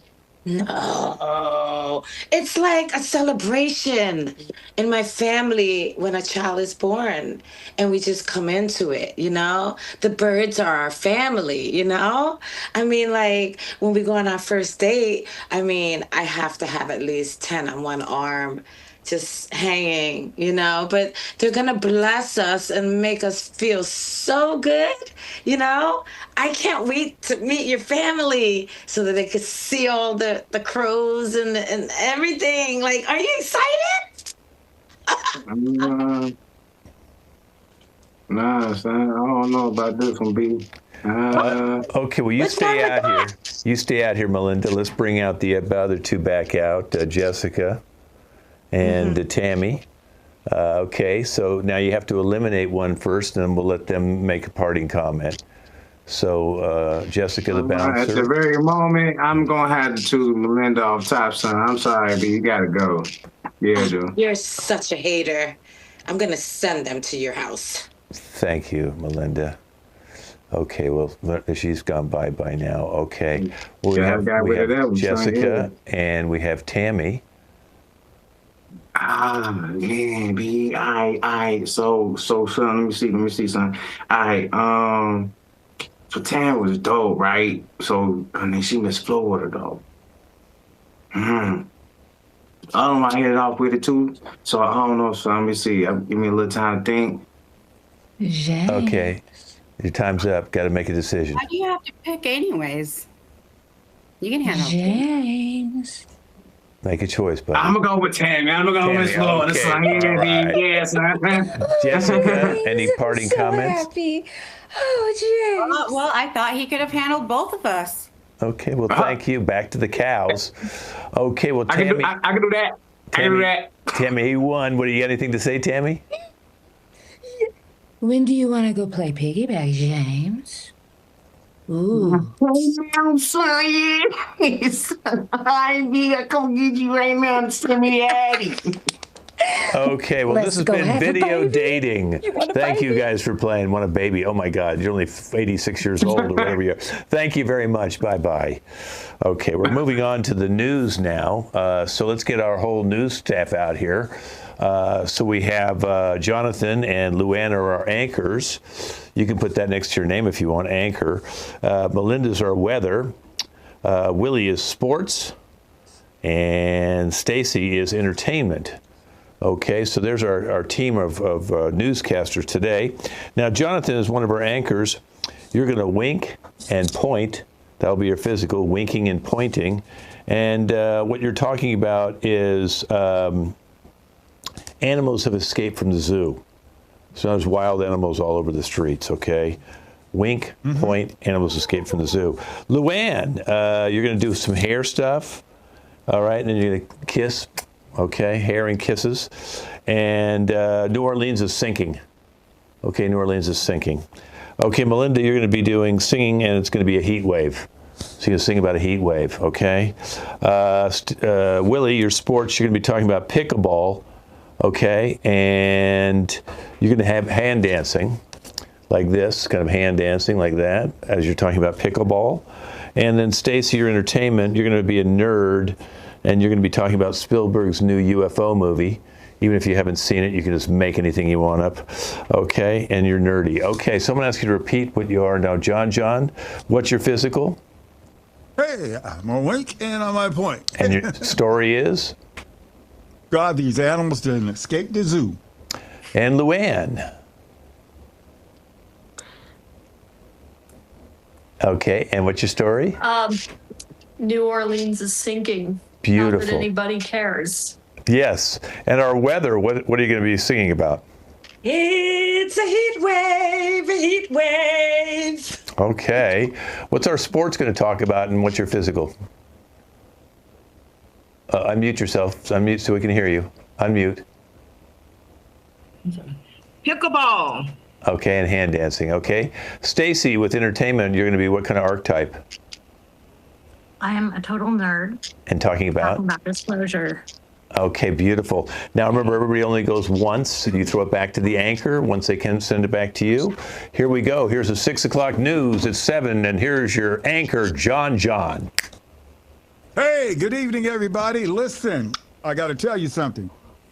No, it's like a celebration in my family when a child is born and we just come into it, you know? The birds are our family, you know? I mean, like when we go on our first date, I mean, I have to have at least 10 on one arm just hanging, you know, but they're gonna bless us and make us feel so good, you know. I can't wait to meet your family so that they could see all the crows and everything. Like, are you excited? Nah, son, I don't know about this one, B. Okay, well, you stay out here. You stay out here, Melinda. Let's bring out the other two back out, Jessica and Tammy. Okay, so now you have to eliminate one first, and then we'll let them make a parting comment. So, Jessica, the bouncer. At the very moment, I'm going to have to choose Melinda off top, son. I'm sorry, but you got to go. Yeah, dude. You're such a hater. I'm going to send them to your house. Thank you, Melinda. Okay, well, she's gone by now. Okay. Well, we have Jessica and we have Tammy. Ah, man, B. So, son, let me see, son. So Tam was dope, right? So, I mean, she Miss Florida, though. I don't want to hit it off with it, too. So, I don't know. So, let me see. Give me a little time to think. James. Okay. Your time's up. Got to make a decision. Why do you have to pick anyways? You can handle James. Make a choice, buddy. I'm going to go with Tammy. I'm going to go with Miss Florida. Okay. Son. Yeah, yes, Jessica, any parting comments? Happy. Oh, James. well, I thought he could have handled both of us. Okay, well, thank you. Back to the cows. Okay, well, Tammy. I can do that. I can do that. Tammy, you won. What, do you got anything to say, Tammy? When do you want to go play piggyback, James? Ooh. Right now, son, yes. I come get you right now. Send me Addy. Okay, well, this has been video dating. Thank you guys for playing. Want a baby? Oh my God, you're only 86 years old or whatever you are. Thank you very much. Bye-bye. Okay, we're moving on to the news now. So let's get our whole news staff out here. So we have Jonathan and Luann are our anchors. You can put that next to your name if you want, anchor. Melinda's our weather. Willie is sports. And Stacy is entertainment. Okay, so there's our team of newscasters today. Now, Jonathan is one of our anchors. You're going to wink and point. That'll be your physical, winking and pointing. And what you're talking about is animals have escaped from the zoo. So there's wild animals all over the streets, okay? Wink, point, animals escaped from the zoo. Luann, you're going to do some hair stuff, all right? And then you're going to kiss, okay? Hair and kisses. And New Orleans is sinking. Okay, New Orleans is sinking. Okay, Melinda, you're going to be doing singing, and it's going to be a heat wave. So you're going to sing about a heat wave, okay? Willie, your sports, you're going to be talking about pickleball, okay? And you're going to have hand dancing like this, kind of hand dancing like that, as you're talking about pickleball. And then Stacy, your entertainment, you're going to be a nerd, and you're going to be talking about Spielberg's new UFO movie. Even if you haven't seen it, you can just make anything you want up, okay? And you're nerdy. Okay, so I'm going to ask you to repeat what you are now. John, what's your physical? Hey, I'm a wink and I'm a point. And your story is? God, these animals didn't escape the zoo. And Luann? Okay, and what's your story? New Orleans is sinking. Beautiful. Not that anybody cares. Yes. And our weather, what are you going to be singing about? It's a heat wave, a heat wave. Okay. What's our sports going to talk about, and what's your physical? Unmute yourself. Unmute so we can hear you. Unmute. Pickleball. Okay, and hand dancing. Okay. Stacy, with entertainment, you're going to be what kind of archetype? I am a total nerd. And talking about disclosure. Okay, beautiful. Now remember, everybody only goes once. You throw it back to the anchor. Once they can, send it back to you. Here we go. Here's the 6 o'clock news at 7, and here's your anchor, John. Hey, good evening, everybody. Listen, I got to tell you something.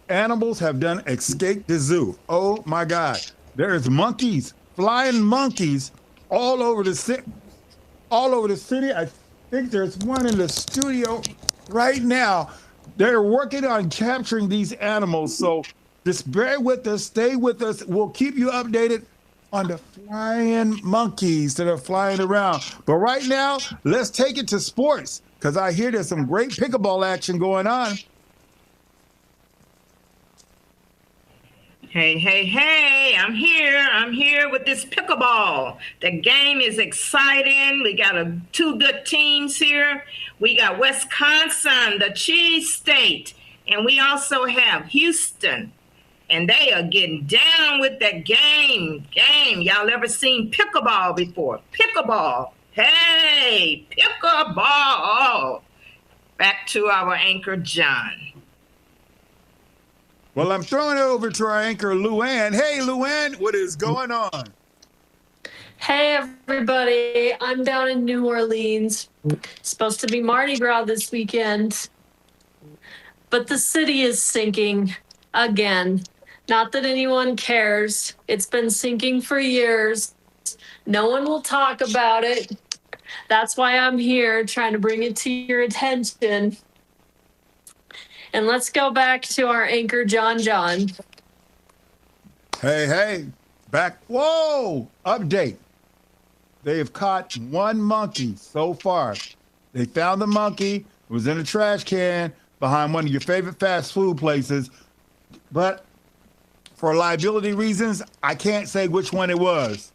Animals have done escape the zoo. Oh my God. There's monkeys, flying monkeys all over the city. I think there's one in the studio right now. They're working on capturing these animals. So just bear with us, stay with us. We'll keep you updated on the flying monkeys that are flying around. But right now, let's take it to sports, because I hear there's some great pickleball action going on. Hey, I'm here with this pickleball. The game is exciting. We got two good teams here. We got Wisconsin, the cheese state, and we also have Houston, and they are getting down with that game. Y'all ever seen pickleball before? Pickleball. Hey, pickleball. Back to our anchor, John. Well, I'm throwing it over to our anchor, Luann. Hey, Luann, what is going on? Hey, everybody. I'm down in New Orleans. It's supposed to be Mardi Gras this weekend. But the city is sinking again. Not that anyone cares. It's been sinking for years. No one will talk about it. That's why I'm here trying to bring it to your attention. And let's go back to our anchor, John. Hey, back. Whoa, update. They have caught one monkey so far. They found the monkey. It was in a trash can behind one of your favorite fast food places. But for liability reasons, I can't say which one it was.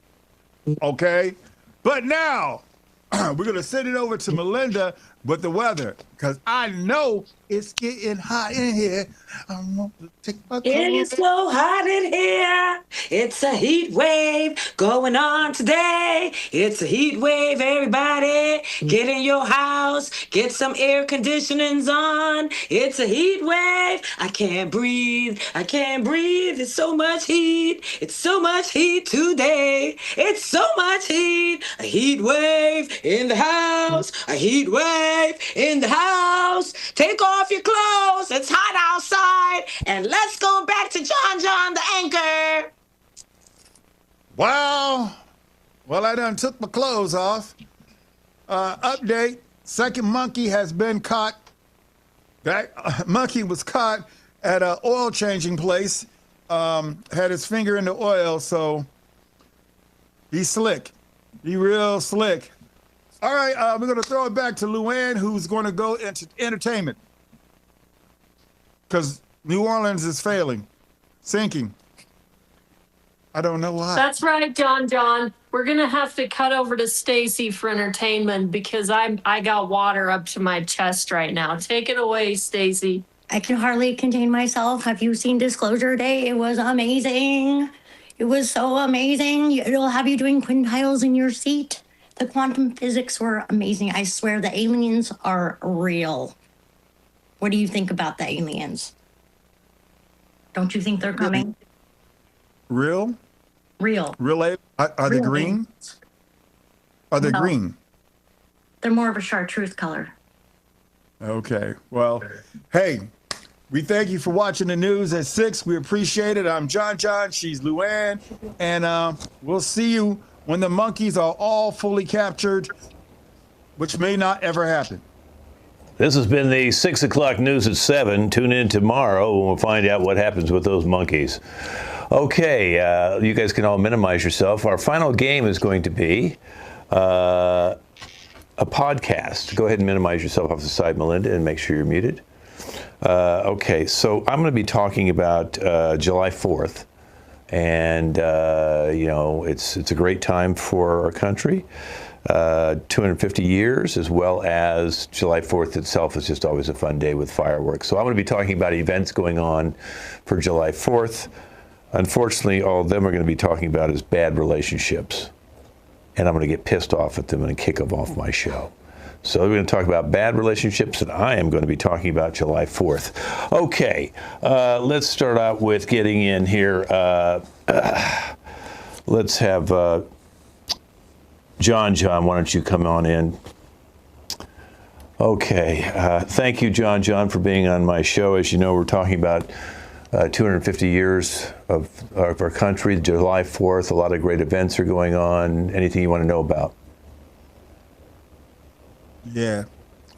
Okay? But now, we're going to send it over to Melinda with the weather, because I know it's getting hot in here. I want to take my clothes. It is so hot in here. It's a heat wave going on today. It's a heat wave, everybody. Get in your house. Get some air conditionings on. It's a heat wave. I can't breathe. It's so much heat. It's so much heat today. It's so much heat. A heat wave in the house. A heat wave in the house. Take off your clothes. It's hot outside. And let's go back to John, the anchor. Wow. Well, I done took my clothes off. Update. Second monkey has been caught. That monkey was caught at an oil changing place. Had his finger in the oil, so he's slick. He real slick. All right, we're going to throw it back to Luann, who's going to go into entertainment. Because New Orleans is failing, sinking. I don't know why. That's right, John. We're going to have to cut over to Stacy for entertainment because I got water up to my chest right now. Take it away, Stacy. I can hardly contain myself. Have you seen Disclosure Day? It was amazing. It was so amazing. It'll have you doing quintiles in your seat. The quantum physics were amazing. I swear the aliens are real. What do you think about the aliens? Don't you think they're coming? Real? Real. Real? Are they green? Aliens. Are they No. green? They're more of a chartreuse color. Okay. Well, hey, we thank you for watching the news at 6. We appreciate it. I'm John. She's Luann. And we'll see you when the monkeys are all fully captured, which may not ever happen. This has been the 6 o'clock news at 7. Tune in tomorrow when we'll find out what happens with those monkeys. Okay, you guys can all minimize yourself. Our final game is going to be a podcast. Go ahead and minimize yourself off the side, Melinda, and make sure you're muted. Okay, so I'm going to be talking about July 4th. And, you know, it's a great time for our country. 250 years, as well as July 4th itself is just always a fun day with fireworks. So I'm going to be talking about events going on for July 4th. Unfortunately, all of them are going to be talking about is bad relationships. And I'm going to get pissed off at them and kick them off my show. So we're going to talk about bad relationships, and I am going to be talking about July 4th. Okay, let's start out with getting in here. Let's have John, why don't you come on in? Okay, thank you, John, for being on my show. As you know, we're talking about 250 years of our country, July 4th. A lot of great events are going on. Anything you want to know about? Yeah,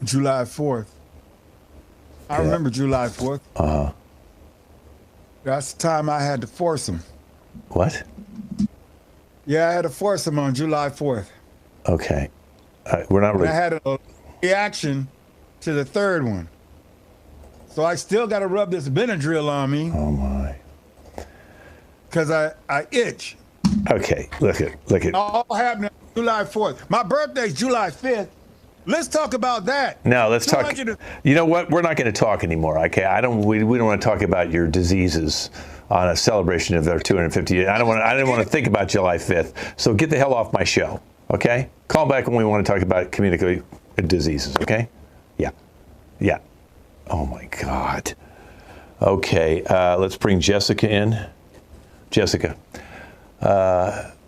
July 4th. I remember July 4th. Uh-huh. That's the time I had to force him. What? Yeah, I had to force him on July 4th. Okay. We're not really... I had a reaction to the third one. So I still got to rub this Benadryl on me. Oh, my. Because I itch. Okay, look at. It all happened on July 4th. My birthday's July 5th. Let's talk about that. No, let's talk. You know what? We're not going to talk anymore. Okay, we don't want to talk about your diseases on a celebration of their 250 years. I didn't want to think about July 5th. So get the hell off my show. Okay? Call back when we want to talk about communicable diseases. Okay? Yeah. Oh my God. Okay, let's bring Jessica in. Jessica.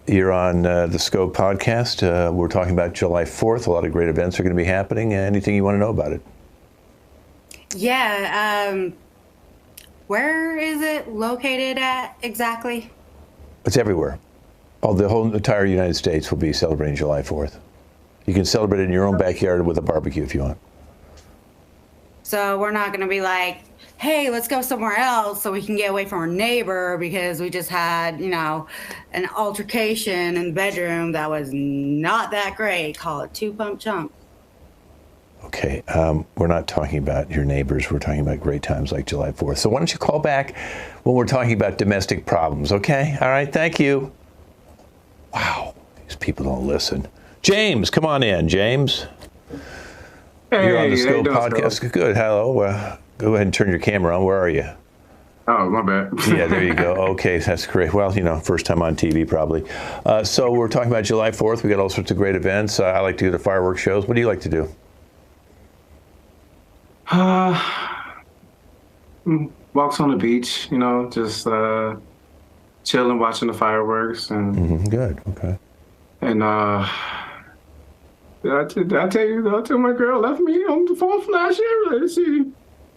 You're on the Scope podcast. We're talking about July 4th. A lot of great events are going to be happening. Anything you want to know about it? Yeah. Where is it located at exactly? It's everywhere. The whole entire United States will be celebrating July 4th. You can celebrate it in your own backyard with a barbecue if you want. So we're not going to be like, hey, let's go somewhere else so we can get away from our neighbor because we just had, an altercation in the bedroom that was not that great. Call it 2 pump chump. Okay, we're not talking about your neighbors. We're talking about great times like July 4th. So why don't you call back when we're talking about domestic problems, okay? All right, thank you. Wow, these people don't listen. James, come on in, James. Hey, you're on the Scope podcast. Scope. Good, hello. Go ahead and turn your camera on. Where are you? Oh, my bad. Yeah, there you go. Okay, that's great. Well, first time on TV probably. So we're talking about July 4th. We got all sorts of great events. I like to do the fireworks shows. What do you like to do? Walks on the beach, just chilling, watching the fireworks. And Good, okay. And I tell my girl left me on the phone from last year.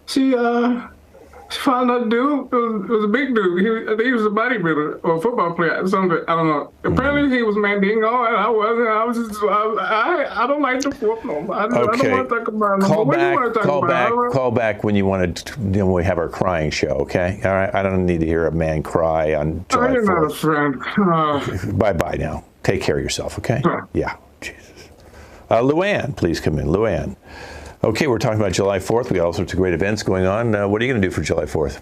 She found out a dude. It was a big dude. I think he was a bodybuilder or a football player or something. I don't know. Apparently he was Mandingo, and I wasn't. I don't like to whoop them. I don't want to talk about them. Call back when you want to. When we have our crying show. Okay. All right. I don't need to hear a man cry on July 4th. You're not a friend. Bye now. Take care of yourself. Okay. Yeah. Jesus. Luann, please come in. Luann. Okay, we're talking about July 4th. We got all sorts of great events going on. What are you going to do for July 4th?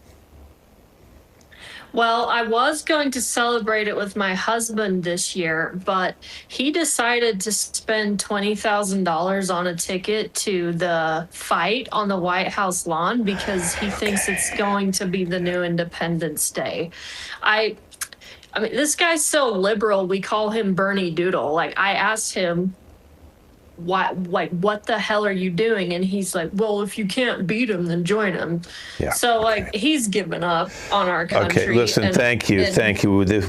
Well, I was going to celebrate it with my husband this year, but he decided to spend $20,000 on a ticket to the fight on the White House lawn because he thinks it's going to be the new Independence Day. I mean, this guy's so liberal, we call him Bernie Doodle. Like, I asked him, what the hell are you doing? And he's like, well, if you can't beat him, then join him. Yeah. So he's given up on our country. Okay, listen, thank you.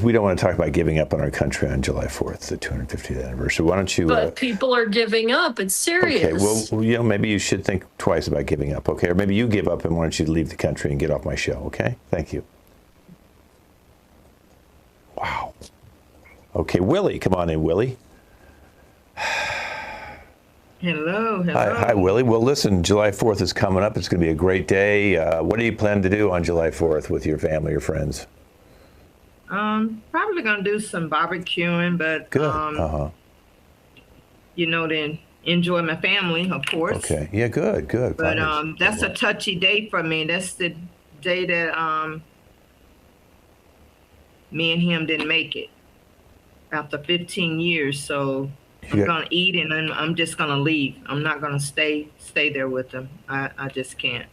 We don't want to talk about giving up on our country on July 4th, the 250th anniversary. Why don't you? But people are giving up. It's serious. Okay, well, maybe you should think twice about giving up. Okay, or maybe you give up and why don't you leave the country and get off my show? Okay, thank you. Wow. Okay, Willie, come on in, Willie. Hello. Hi, Willie. Well, listen, July 4th is coming up. It's going to be a great day. What do you plan to do on July 4th with your family or friends? Probably going to do some barbecuing, but good. then enjoy my family, of course. Okay. Yeah, good. But Fine. that's a touchy day for me. That's the day that me and him didn't make it after 15 years. So I'm gonna eat and then I'm just gonna leave. I'm not gonna stay there with him. I just can't.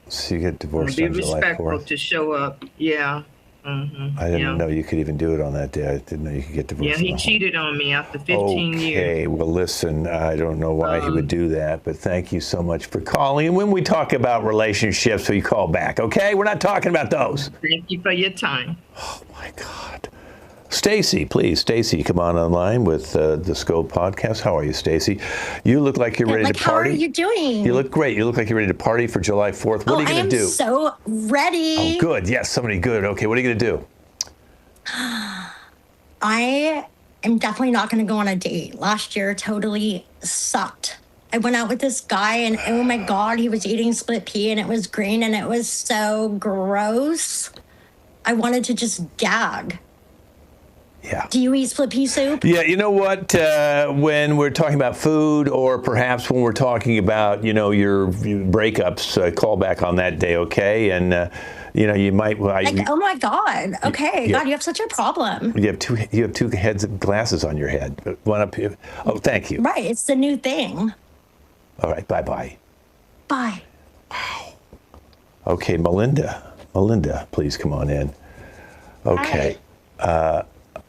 So you get divorced Be on July respectful 4th? to show up. Yeah. Mm-hmm. I didn't know you could even do it on that day. I didn't know you could get divorced. Yeah, he cheated on me after 15 years. Okay, well, listen, I don't know why he would do that, but thank you so much for calling. And when we talk about relationships, we call back, okay? We're not talking about those. Thank you for your time. Oh, my God. Stacy, please. Stacy, come on online with the Scope podcast. How are you, Stacy? You look like you're ready to party. How are you doing? You look great. You look like you're ready to party for July 4th. What are you going to do? I am so ready. Oh, good. Yes, somebody good. Okay, what are you going to do? I am definitely not going to go on a date. Last year totally sucked. I went out with this guy and oh my God, he was eating split pea and it was green and it was so gross. I wanted to just gag. Yeah. Do you eat split pea soup? Yeah, you know what? When we're talking about food, or perhaps when we're talking about, your breakups, call back on that day, okay? And you might. Oh my God. Okay. God, you have such a problem. You have two heads of glasses on your head. One up here. Oh, thank you. Right. It's the new thing. All right. Bye. Bye. Wow. Okay, Melinda, please come on in. Okay.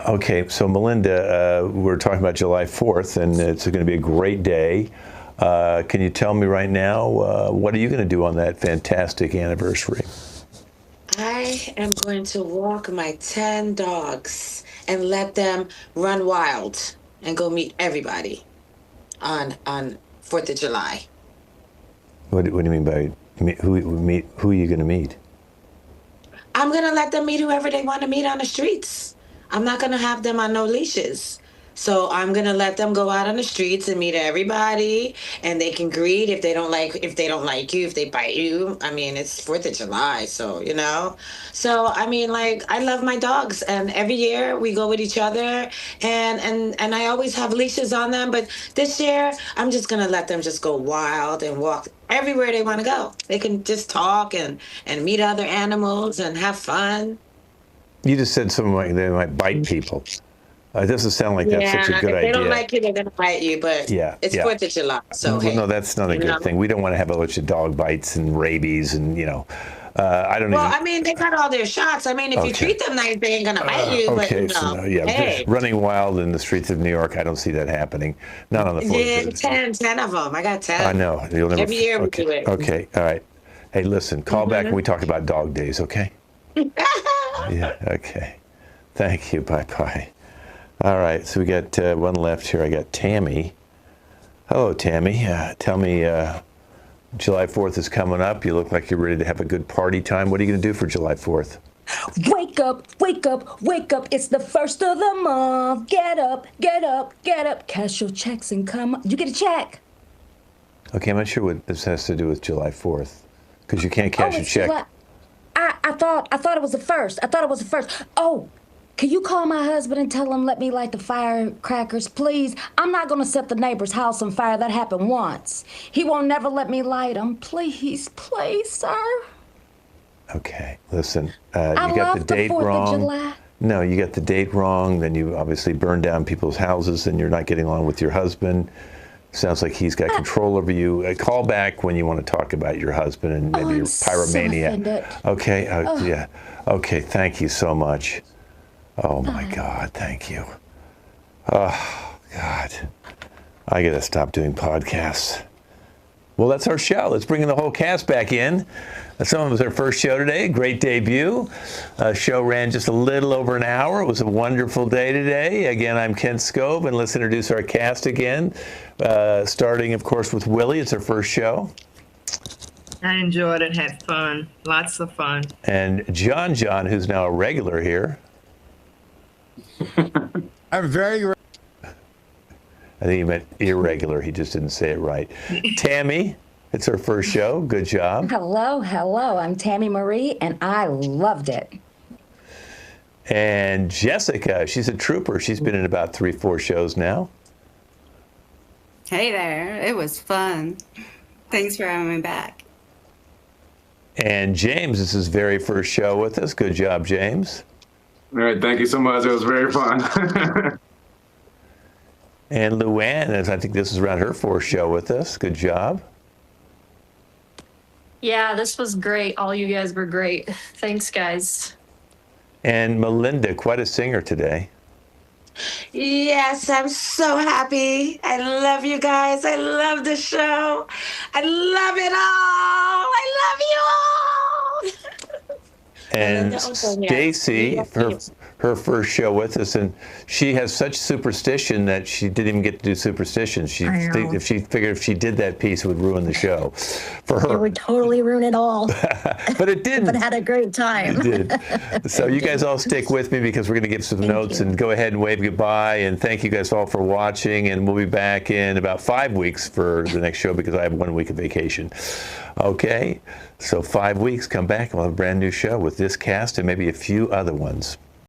Okay, so Melinda, we're talking about July 4th, and it's going to be a great day. Can you tell me right now, what are you going to do on that fantastic anniversary? I am going to walk my 10 dogs and let them run wild and go meet everybody on 4th of July. What do you mean by who are you going to meet? I'm going to let them meet whoever they want to meet on the streets. I'm not going to have them on no leashes. So I'm going to let them go out on the streets and meet everybody, and they can greet if they don't like you, if they bite you. I mean, it's 4th of July, so, So, I mean, I love my dogs, and every year we go with each other, and I always have leashes on them, but this year I'm just going to let them just go wild and walk everywhere they want to go. They can just talk and meet other animals and have fun. You just said they might bite people. It doesn't sound like that's such a good idea. If they don't like you, they're going to bite you, but it's 4th of July, so well, no, that's not a good thing. We don't want to have a bunch of dog bites and rabies and, I don't I mean, they got all their shots. I mean, if you treat them nice, they ain't going to bite you, okay, but, hey. Running wild in the streets of New York, I don't see that happening. Not on the 4th. Yeah, 10 of them. I got 10. I know. Every year we do it. Okay, all right. Hey, listen, call back when we talk about dog days, okay? Yeah, okay. Thank you. Bye. All right, so we got one left here. I got Tammy. Hello, Tammy. Tell me, July 4th is coming up. You look like you're ready to have a good party time. What are you going to do for July 4th? Wake up, wake up, wake up. It's the 1st of the month. Get up, get up, get up. Cash your checks and come. You get a check. Okay, I'm not sure what this has to do with July 4th, because you can't cash a check. I thought it was the 1st. Oh, can you call my husband and tell him let me light the firecrackers, please? I'm not going to set the neighbor's house on fire. That happened once. He won't never let me light them. Please, sir. Okay, listen, you got the date wrong. No, you got the date wrong. Then you obviously burned down people's houses, and you're not getting along with your husband. Sounds like he's got control over you. Call back when you want to talk about your husband and maybe your pyromania. So okay, yeah. Okay, thank you so much. Oh my God, thank you. Oh God, I gotta stop doing podcasts. Well, that's our show. Let's bring in the whole cast back in. Some of us our first show today. Great debut. Show ran just a little over an hour. It was a wonderful day today. Again, I'm Kent Scove, and let's introduce our cast again. Starting, of course, with Willie. It's our first show. I enjoyed it. Had fun. Lots of fun. And John, who's now a regular here. I'm very. I think he meant irregular. He just didn't say it right. Tammy, it's her first show. Good job. Hello. I'm Tammy Marie, and I loved it. And Jessica, she's a trooper. She's been in about 3-4 shows now. Hey there. It was fun. Thanks for having me back. And James, this is his very first show with us. Good job, James. All right, thank you so much. It was very fun. And Luann, as I think this is around her fourth show with us. Good job. Yeah, this was great. All you guys were great. Thanks, guys. And Melinda, quite a singer today. Yes, I'm so happy. I love you guys. I love the show. I love it all. I love you all. And Melinda Otoño. Stacy, her first show with us, and she has such superstition that she didn't even get to do superstition. She I know. if she figured if she did that piece, it would ruin the show for her. It would totally ruin it all, But it didn't. but had a great time. It did. So you guys all stick with me because we're going to give some notes and go ahead and wave goodbye. And thank you guys all for watching. And we'll be back in about 5 weeks for the next show because I have 1 week of vacation. Okay, so 5 weeks, come back and we'll have a brand new show with this cast and maybe a few other ones.